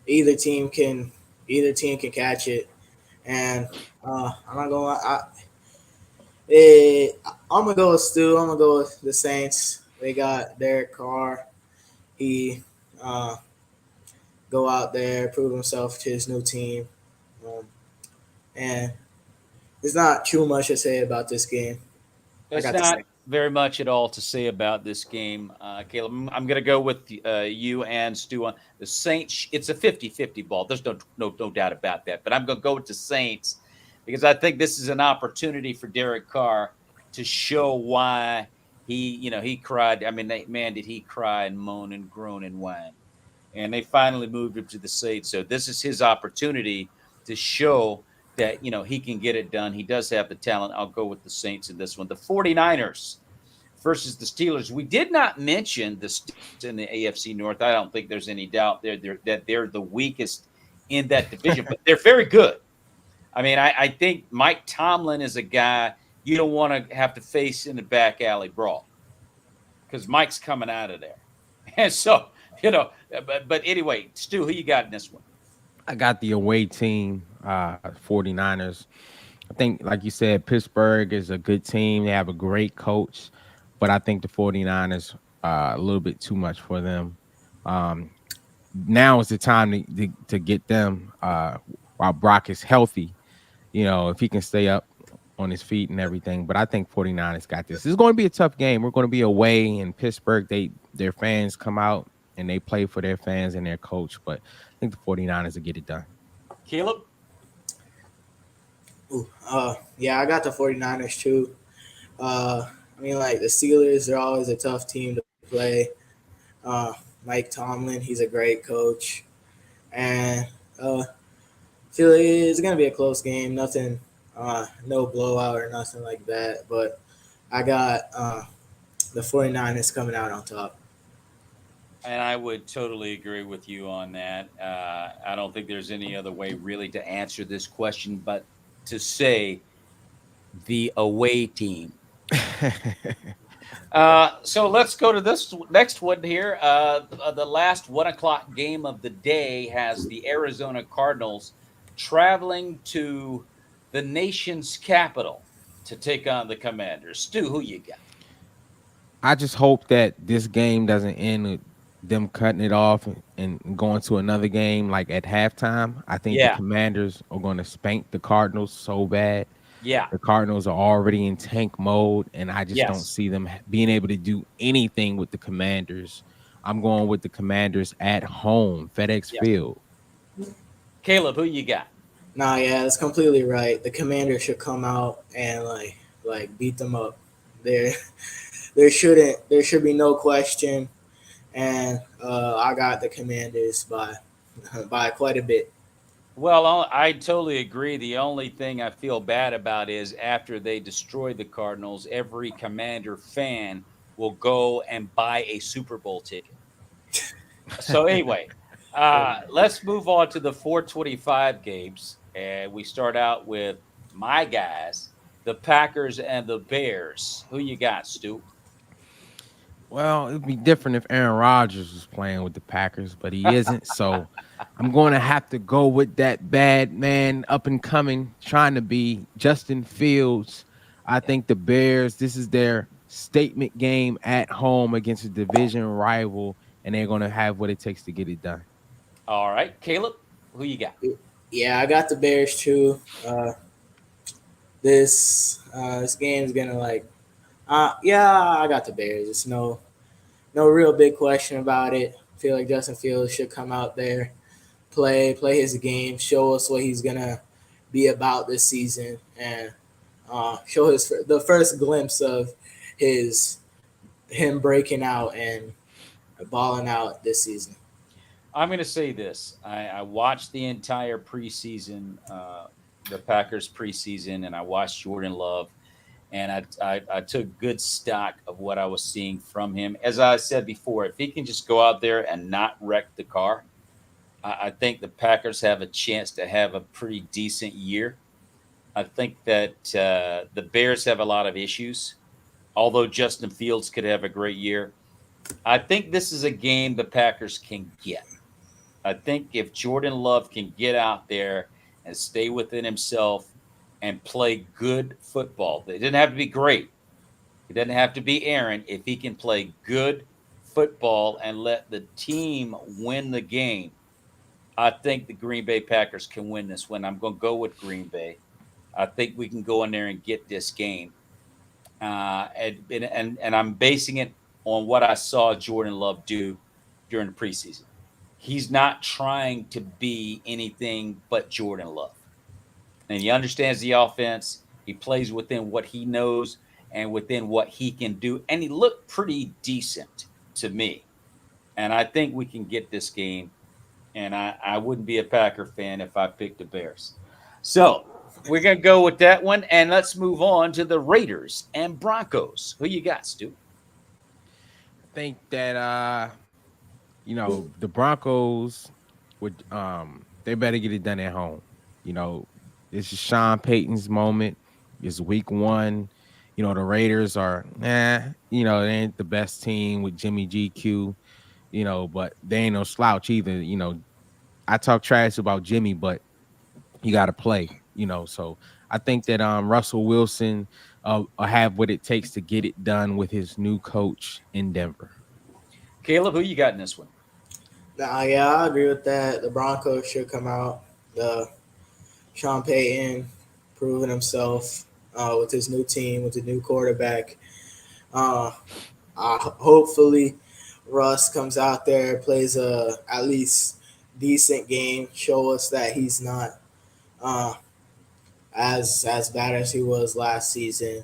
Either team can catch it. And I'm not gonna. I'm gonna go with Stu. I'm gonna go with the Saints. They got Derek Carr. He go out there, prove himself to his new team, and there's not too much to say about this game. It's not. very much at all to say about this game, Caleb. I'm going to go with you and Stu on the Saints. It's a 50-50 ball. There's no doubt about that. But I'm going to go with the Saints because I think this is an opportunity for Derek Carr to show why he cried. I mean, man, did he cry and moan and groan and whine. And they finally moved him to the Saints. So this is his opportunity to show that, he can get it done. He does have the talent. I'll go with the Saints in this one. The 49ers versus the Steelers. We did not mention the Steelers in the AFC North. I don't think there's any doubt that they're the weakest in that division, but they're very good. I mean, I think Mike Tomlin is a guy you don't want to have to face in the back alley brawl because Mike's coming out of there. And so, but anyway, Stu, who you got in this one? I got the away team, 49ers. I think, like you said, Pittsburgh is a good team. They have a great coach, but I think the 49ers a little bit too much for them. Now is the time to get them while Brock is healthy. If he can stay up on his feet and everything. But I think 49ers got this. This is going to be a tough game. We're going to be away in Pittsburgh. Their fans come out and they play for their fans and their coach. But I think the 49ers will get it done. Caleb? Yeah, I got the 49ers too. I mean, like the Steelers, they're always a tough team to play. Mike Tomlin, he's a great coach. And feel like it's going to be a close game. Nothing, no blowout or nothing like that. But I got the 49ers coming out on top. And I would totally agree with you on that. I don't think there's any other way really to answer this question but to say the away team. So let's go to this next one here. The last 1:00 game of the day has the Arizona Cardinals traveling to the nation's capital to take on the Commanders. Stu, who you got? I just hope that this game doesn't end with them cutting it off and going to another game like at halftime. I think the Commanders are going to spank the Cardinals so bad. Yeah. The Cardinals are already in tank mode, and I just don't see them being able to do anything with the Commanders. I'm going with the Commanders at home, FedEx Field. Caleb, who you got? Nah, yeah, that's completely right. The Commanders should come out and like beat them up. There should be no question. And I got the Commanders by quite a bit. Well, I totally agree. The only thing I feel bad about is after they destroy the Cardinals, every Commander fan will go and buy a Super Bowl ticket. So anyway, let's move on to the 425 games. And we start out with my guys, the Packers and the Bears. Who you got, Stu? Well, it'd be different if Aaron Rodgers was playing with the Packers, but he isn't. So I'm going to have to go with that bad man up and coming, trying to be Justin Fields. I think the Bears, this is their statement game at home against a division rival, and they're going to have what it takes to get it done. All right. Caleb, who you got? Yeah, I got the Bears too. This game is going to I got the Bears. It's no real big question about it. I feel like Justin Fields should come out there, play his game, show us what he's gonna be about this season, and show the first glimpse of him breaking out and balling out this season. I'm going to say this. I watched the entire preseason, the Packers preseason, and I watched Jordan Love. And I took good stock of what I was seeing from him. As I said before, if he can just go out there and not wreck the car, I think the Packers have a chance to have a pretty decent year. I think that the Bears have a lot of issues, although Justin Fields could have a great year. I think this is a game the Packers can get. I think if Jordan Love can get out there and stay within himself and play good football. It doesn't have to be great. It doesn't have to be Aaron. If he can play good football and let the team win the game, I think the Green Bay Packers can win this one. I'm going to go with Green Bay. I think we can go in there and get this game. And I'm basing it on what I saw Jordan Love do during the preseason. He's not trying to be anything but Jordan Love. And he understands the offense. He plays within what he knows and within what he can do. And he looked pretty decent to me. And I think we can get this game. And I wouldn't be a Packer fan if I picked the Bears. So we're going to go with that one. And let's move on to the Raiders and Broncos. Who you got, Stu? I think that the Broncos would they better get it done at home. This is Sean Payton's moment. It's week 1. The Raiders are they ain't the best team with Jimmy GQ, but they ain't no slouch either. I talk trash about Jimmy, but you got to play, So I think that Russell Wilson will have what it takes to get it done with his new coach in Denver. Caleb, who you got in this one? Yeah, I agree with that. The Broncos should come out. Sean Payton proving himself with his new team, with the new quarterback. Hopefully, Russ comes out there, plays a at least decent game, show us that he's not as bad as he was last season.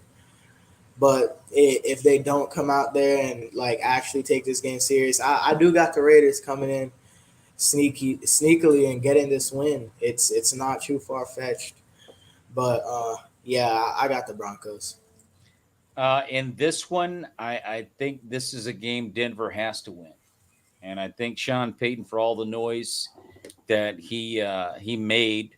But if they don't come out there and like actually take this game serious, I do got the Raiders coming in sneakily and getting this win. It's not too far fetched, but yeah, I got the Broncos. In this one, I think this is a game Denver has to win, and I think Sean Payton, for all the noise that he made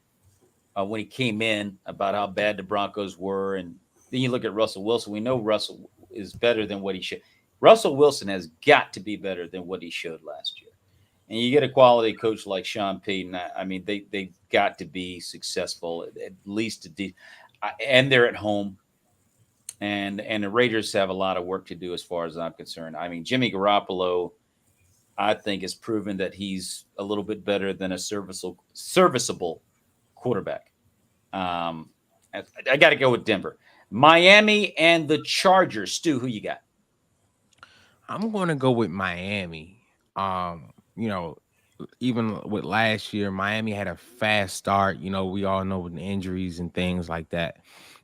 when he came in about how bad the Broncos were, and then you look at Russell Wilson. We know Russell is better than what he should. Russell Wilson has got to be better than what he showed last year. And you get a quality coach like Sean Payton. I mean, they've got to be successful at least and they're at home. And the Raiders have a lot of work to do as far as I'm concerned. I mean, Jimmy Garoppolo, I think, has proven that he's a little bit better than a serviceable quarterback. I got to go with Denver. Miami and the Chargers. Stu, who you got? I'm going to go with Miami. Even with last year, Miami had a fast start. We all know with the injuries and things like that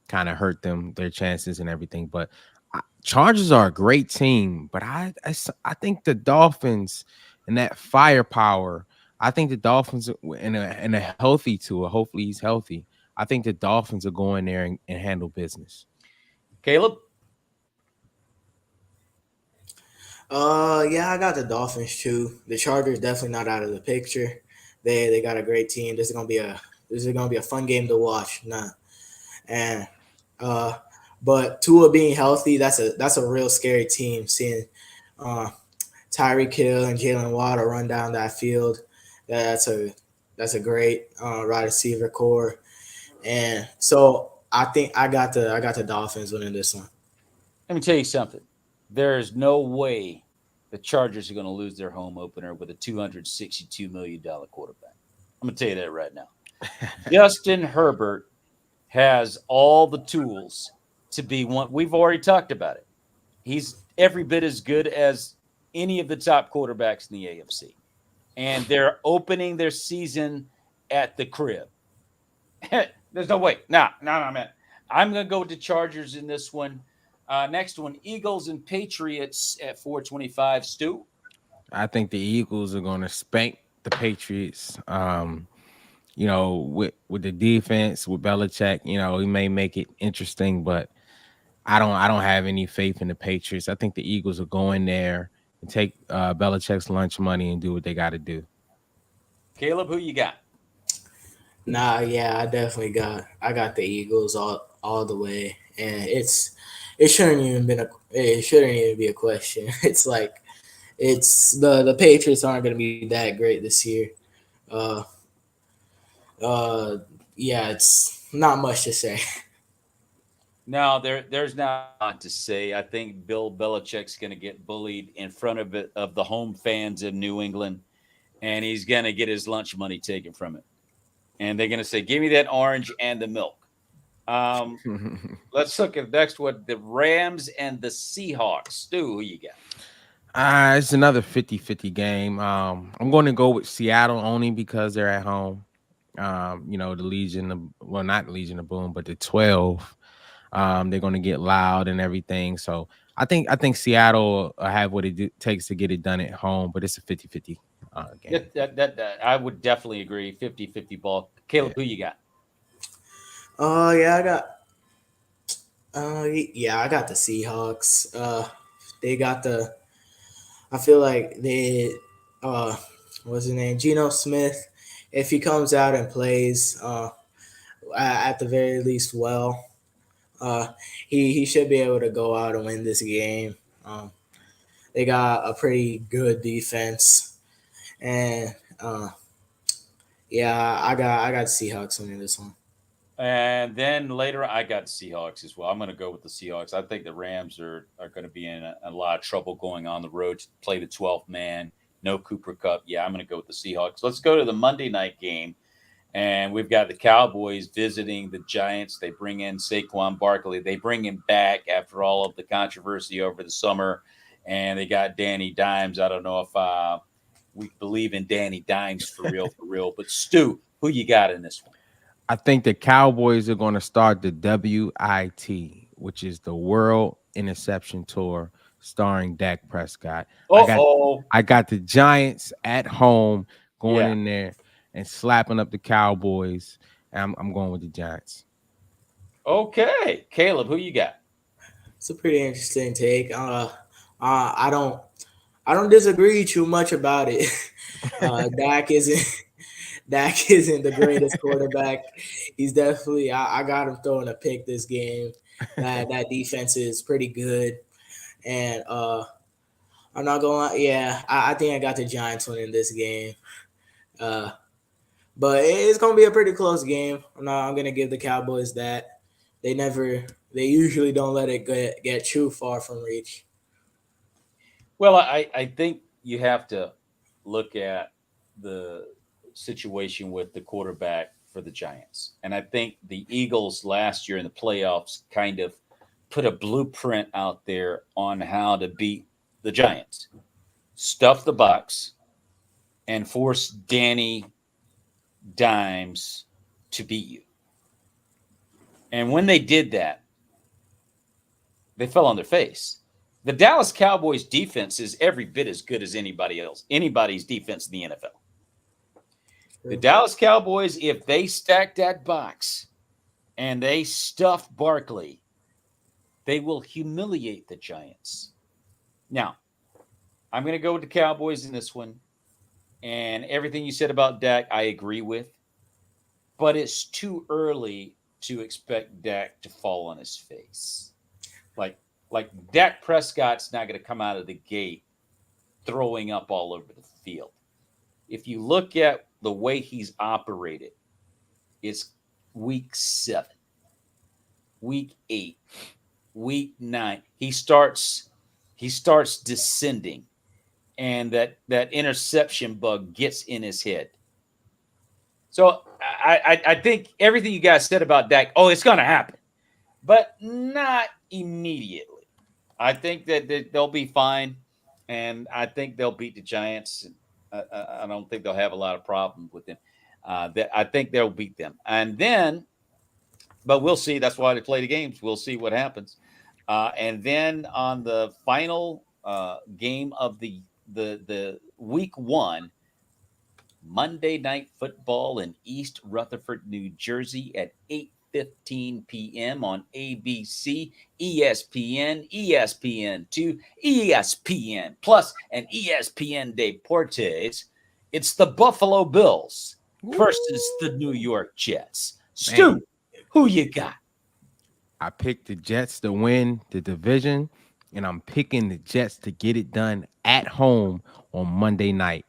kind of hurt them, their chances and everything. But Chargers are a great team. But I think the Dolphins and that firepower, I think the Dolphins in a healthy tour, hopefully he's healthy. I think the Dolphins will go in there and handle business. Caleb? Yeah, I got the Dolphins too. The Chargers definitely not out of the picture. They got a great team. This is gonna be a fun game to watch. And but Tua being healthy, that's a real scary team. Seeing Tyreek Hill and Jalen Waddle run down that field, that's a great wide receiver core. And so I think I got the Dolphins winning this one. Let me tell you something. There is no way the Chargers are going to lose their home opener with a $262 million quarterback. I'm going to tell you that right now. Justin Herbert has all the tools to be one. We've already talked about it. He's every bit as good as any of the top quarterbacks in the AFC. And they're opening their season at the crib. There's no way. No, man. I'm going to go with the Chargers in this one. Next one, Eagles and Patriots at 425. Stu? I think the Eagles are going to spank the Patriots. With the defense, with Belichick, he may make it interesting, but I don't have any faith in the Patriots. I think the Eagles will go in there and take Belichick's lunch money and do what they got to do. Caleb, who you got? Yeah, I got the Eagles all the way, and it shouldn't even be a question. It's like the Patriots aren't going to be that great this year. Yeah, it's not much to say. No, there's not a lot to say. I think Bill Belichick's going to get bullied in front of the home fans in New England, and he's going to get his lunch money taken from it. And they're going to say, "Give me that orange and the milk." Let's look at the next one: the Rams and the Seahawks. Stu, who you got? It's another 50-50 game. I'm going to go with Seattle only because they're at home. The Legion of, well, not Legion of Boom, but the 12. They're going to get loud and everything. So I think Seattle have what it takes to get it done at home, but it's a 50-50 game. That I would definitely agree. 50-50 ball. Caleb, who you got? Yeah, I got the Seahawks. They got the. I feel like what's his name? Geno Smith. If he comes out and plays, at the very least, well, he should be able to go out and win this game. They got a pretty good defense, and yeah, I got Seahawks winning this one. And then later, I got Seahawks as well. I'm going to go with the Seahawks. I think the Rams are going to be in a lot of trouble going on the road to play the 12th man. No Cooper Cup. Yeah, I'm going to go with the Seahawks. Let's go to the Monday night game. And we've got the Cowboys visiting the Giants. They bring in Saquon Barkley. They bring him back after all of the controversy over the summer. And they got Danny Dimes. I don't know if we believe in Danny Dimes for real. But Stu, who you got in this one? I think the Cowboys are going to start the WIT, which is the World Interception Tour, starring Dak Prescott. I got the Giants at home going in there and slapping up the Cowboys. I'm going with the Giants. Okay, Caleb, who you got? It's a pretty interesting take. I don't disagree too much about it. Dak isn't the greatest quarterback. He's definitely. I got him throwing a pick this game. That defense is pretty good, and I'm not gonna lie. Yeah, I think I got the Giants winning this game. But it's gonna be a pretty close game. I'm gonna give the Cowboys that. They usually don't let it get too far from reach. Well, I think you have to look at the situation with the quarterback for the Giants. And I think the Eagles last year in the playoffs kind of put a blueprint out there on how to beat the Giants. Stuff the box and force Danny Dimes to beat you. And when they did that, they fell on their face. The Dallas Cowboys defense is every bit as good as anybody's defense in the NFL. The Dallas Cowboys, if they stack that box and they stuff Barkley, they will humiliate the Giants. Now, I'm going to go with the Cowboys in this one. And everything you said about Dak, I agree with. But it's too early to expect Dak to fall on his face. Like Dak Prescott's not going to come out of the gate throwing up all over the field. If you look at the way he's operated, it's week 7, week 8, week 9. He starts descending, and that interception bug gets in his head. So I think everything you guys said about Dak, it's going to happen, but not immediately. I think that they'll be fine, and I think they'll beat the Giants. I don't think they'll have a lot of problems with them. I think they'll beat them. And then, but we'll see. That's why they play the games. We'll see what happens. And then on the final game of the week 1, Monday Night Football in East Rutherford, New Jersey at 8:15 p.m. on ABC, ESPN, ESPN2, ESPN Plus, and ESPN Deportes. It's the Buffalo Bills versus the New York Jets. Stu, who you got? I picked the Jets to win the division, and I'm picking the Jets to get it done at home on Monday night.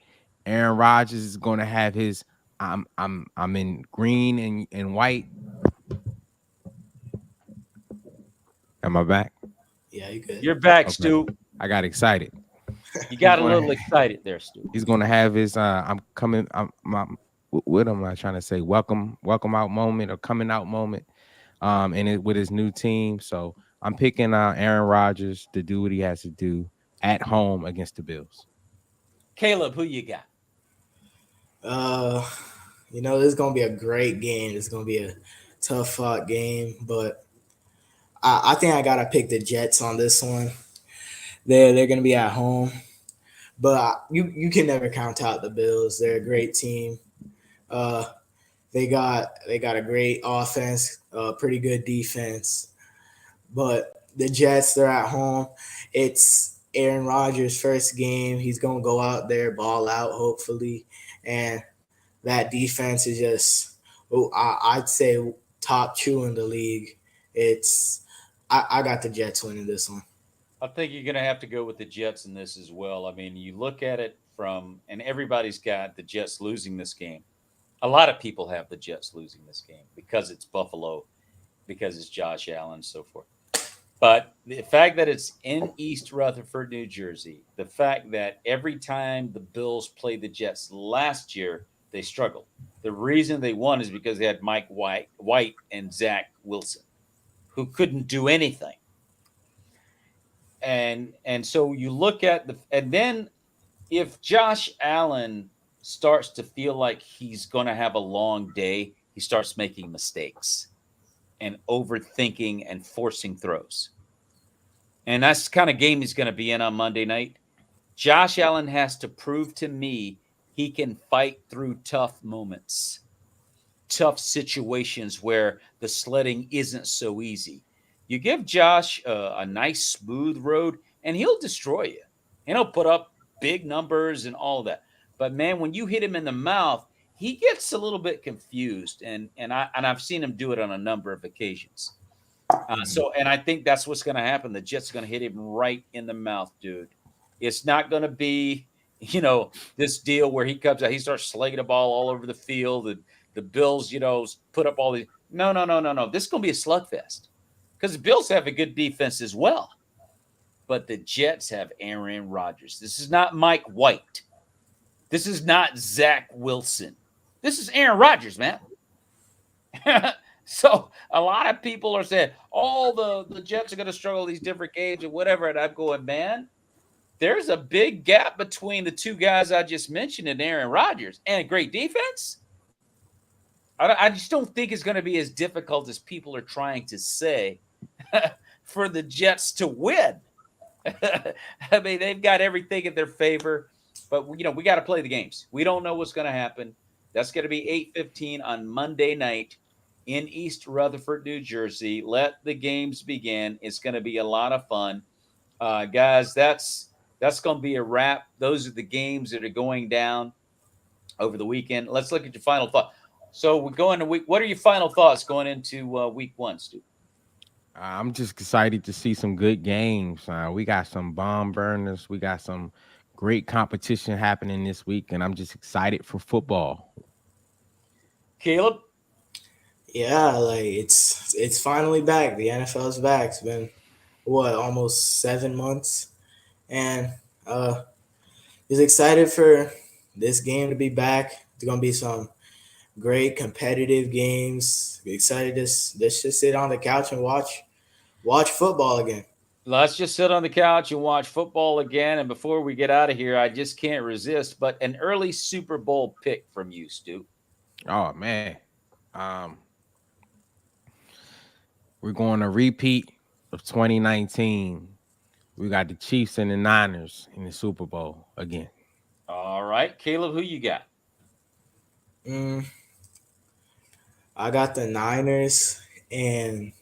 Aaron Rodgers is going to have his. I'm in green and white. Am I back? Yeah, you good. You're back, Okay. Stu. I got excited. You got a little excited there, Stu. He's going to have his. What am I trying to say? Welcome out moment or coming out moment. with his new team. So I'm picking Aaron Rodgers to do what he has to do at home against the Bills. Caleb, who you got? This is gonna be a great game. It's gonna be a tough fought game, but I think I gotta pick the Jets on this one. They're gonna be at home, but you can never count out the Bills. They're a great team. Uh, they got a great offense, pretty good defense, but the Jets, they're at home. It's Aaron Rodgers' first game. He's gonna go out there, ball out, hopefully, and that defense is just, I'd say, top two in the league. I got the Jets winning this one. I think you're going to have to go with the Jets in this as well. I mean, you look at it and everybody's got the Jets losing this game. A lot of people have the Jets losing this game because it's Buffalo, because it's Josh Allen, and so forth. But the fact that it's in East Rutherford, New Jersey, the fact that every time the Bills played the Jets last year, they struggled. The reason they won is because they had Mike White and Zach Wilson, who couldn't do anything. And so you look at and then if Josh Allen starts to feel like he's going to have a long day, he starts making mistakes and overthinking and forcing throws. And that's the kind of game he's going to be in on Monday night. Josh Allen has to prove to me he can fight through tough moments, tough situations where the sledding isn't so easy. You give Josh a nice smooth road, and he'll destroy you. And he'll put up big numbers and all that. But man, when you hit him in the mouth, he gets a little bit confused, and I've seen him do it on a number of occasions. And I think that's what's going to happen. The Jets are going to hit him right in the mouth, dude. It's not going to be, this deal where he comes out, he starts slinging the ball all over the field, and the Bills, put up all these. No. This is going to be a slugfest because the Bills have a good defense as well. But the Jets have Aaron Rodgers. This is not Mike White. This is not Zach Wilson. This is Aaron Rodgers, man. So a lot of people are saying, the Jets are going to struggle these different games and whatever. And I'm going, man, there's a big gap between the two guys I just mentioned and Aaron Rodgers and a great defense. I just don't think it's going to be as difficult as people are trying to say for the Jets to win. I mean, they've got everything in their favor, but we got to play the games. We don't know what's going to happen. That's going to be 8:15 on Monday night in East Rutherford, New Jersey. Let the games begin. It's going to be a lot of fun. Guys, that's going to be a wrap. Those are the games that are going down over the weekend. Let's look at your final thought. So we're going to week. What are your final thoughts going into week one, Stu? I'm just excited to see some good games. We got some bomb burners. We got some great competition happening this week, and I'm just excited for football. Caleb? Yeah, it's finally back. The NFL's back. It's been almost 7 months, and just excited for this game to be back. It's gonna be some great competitive games. Be excited to just sit on the couch and watch football again. Let's just sit on the couch and watch football again. And before we get out of here, I just can't resist. But an early Super Bowl pick from you, Stu. Oh man, we're going to repeat of 2019. We got the Chiefs and the Niners in the Super Bowl again. All right, Caleb, who you got? I got the Niners, and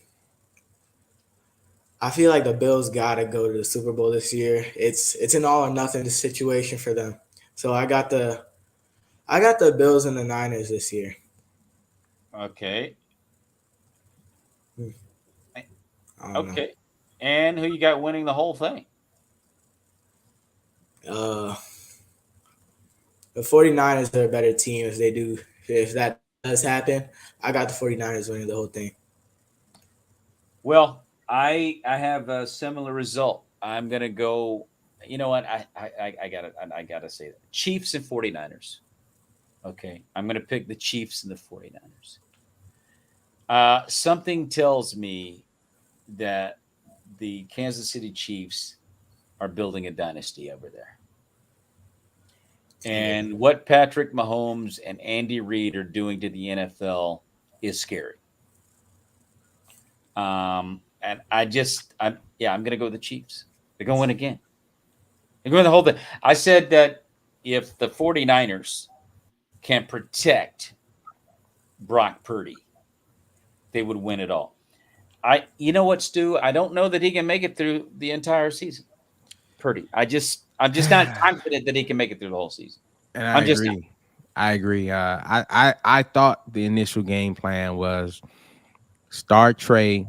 I feel like the Bills gotta go to the Super Bowl this year. It's an all or nothing situation for them. So I got the Bills and the Niners this year. Okay. Okay. Know. And who you got winning the whole thing? The 49ers are a better team if that does happen. I got the 49ers winning the whole thing. Well, I have a similar result. I'm gonna go. You know what? I gotta say that Chiefs and 49ers. Okay, I'm gonna pick the Chiefs and the 49ers. Something tells me that the Kansas City Chiefs are building a dynasty over there. And what Patrick Mahomes and Andy Reid are doing to the NFL is scary. And I'm going to go with the Chiefs. They're going to win again. They're going to win the whole thing. I said that if the 49ers can protect Brock Purdy, they would win it all. You know what, Stu? I don't know that he can make it through the entire season. Purdy. I'm just not confident that he can make it through the whole season. And I agree. I thought the initial game plan was start Trey,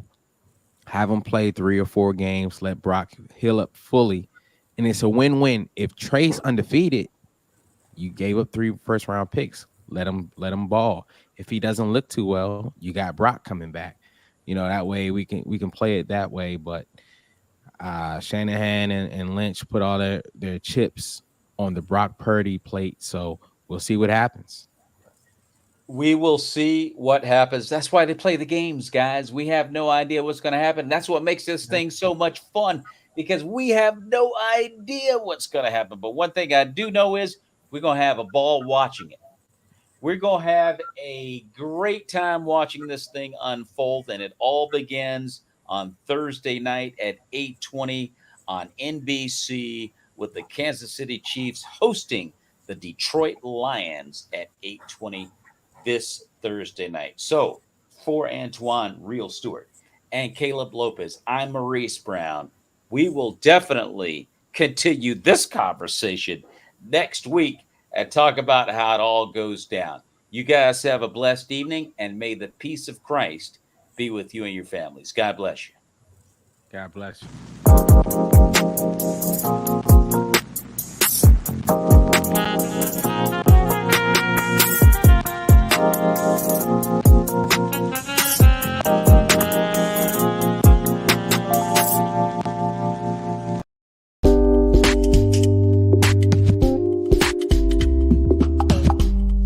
have him play 3 or 4 games, let Brock heal up fully, and it's a win-win. If Trey's undefeated, you gave up 3 first-round picks. Let him ball. If he doesn't look too well, you got Brock coming back. That way we can play it that way. But Shanahan and Lynch put all their chips on the Brock Purdy plate, so we'll see what happens. We will see what happens. That's why they play the games, guys. We have no idea what's going to happen. That's what makes this thing so much fun, because we have no idea what's going to happen. But one thing I do know is we're going to have a ball watching it. We're going to have a great time watching this thing unfold, and it all begins on Thursday night at 8:20 on NBC with the Kansas City Chiefs hosting the Detroit Lions at 8:20 this Thursday night. So for Antoine, Real Stewart, and Caleb Lopez, I'm Maurice Brown. We will definitely continue this conversation next week and talk about how it all goes down. You guys have a blessed evening, and may the peace of Christ be with you and your families. God bless you. God bless you.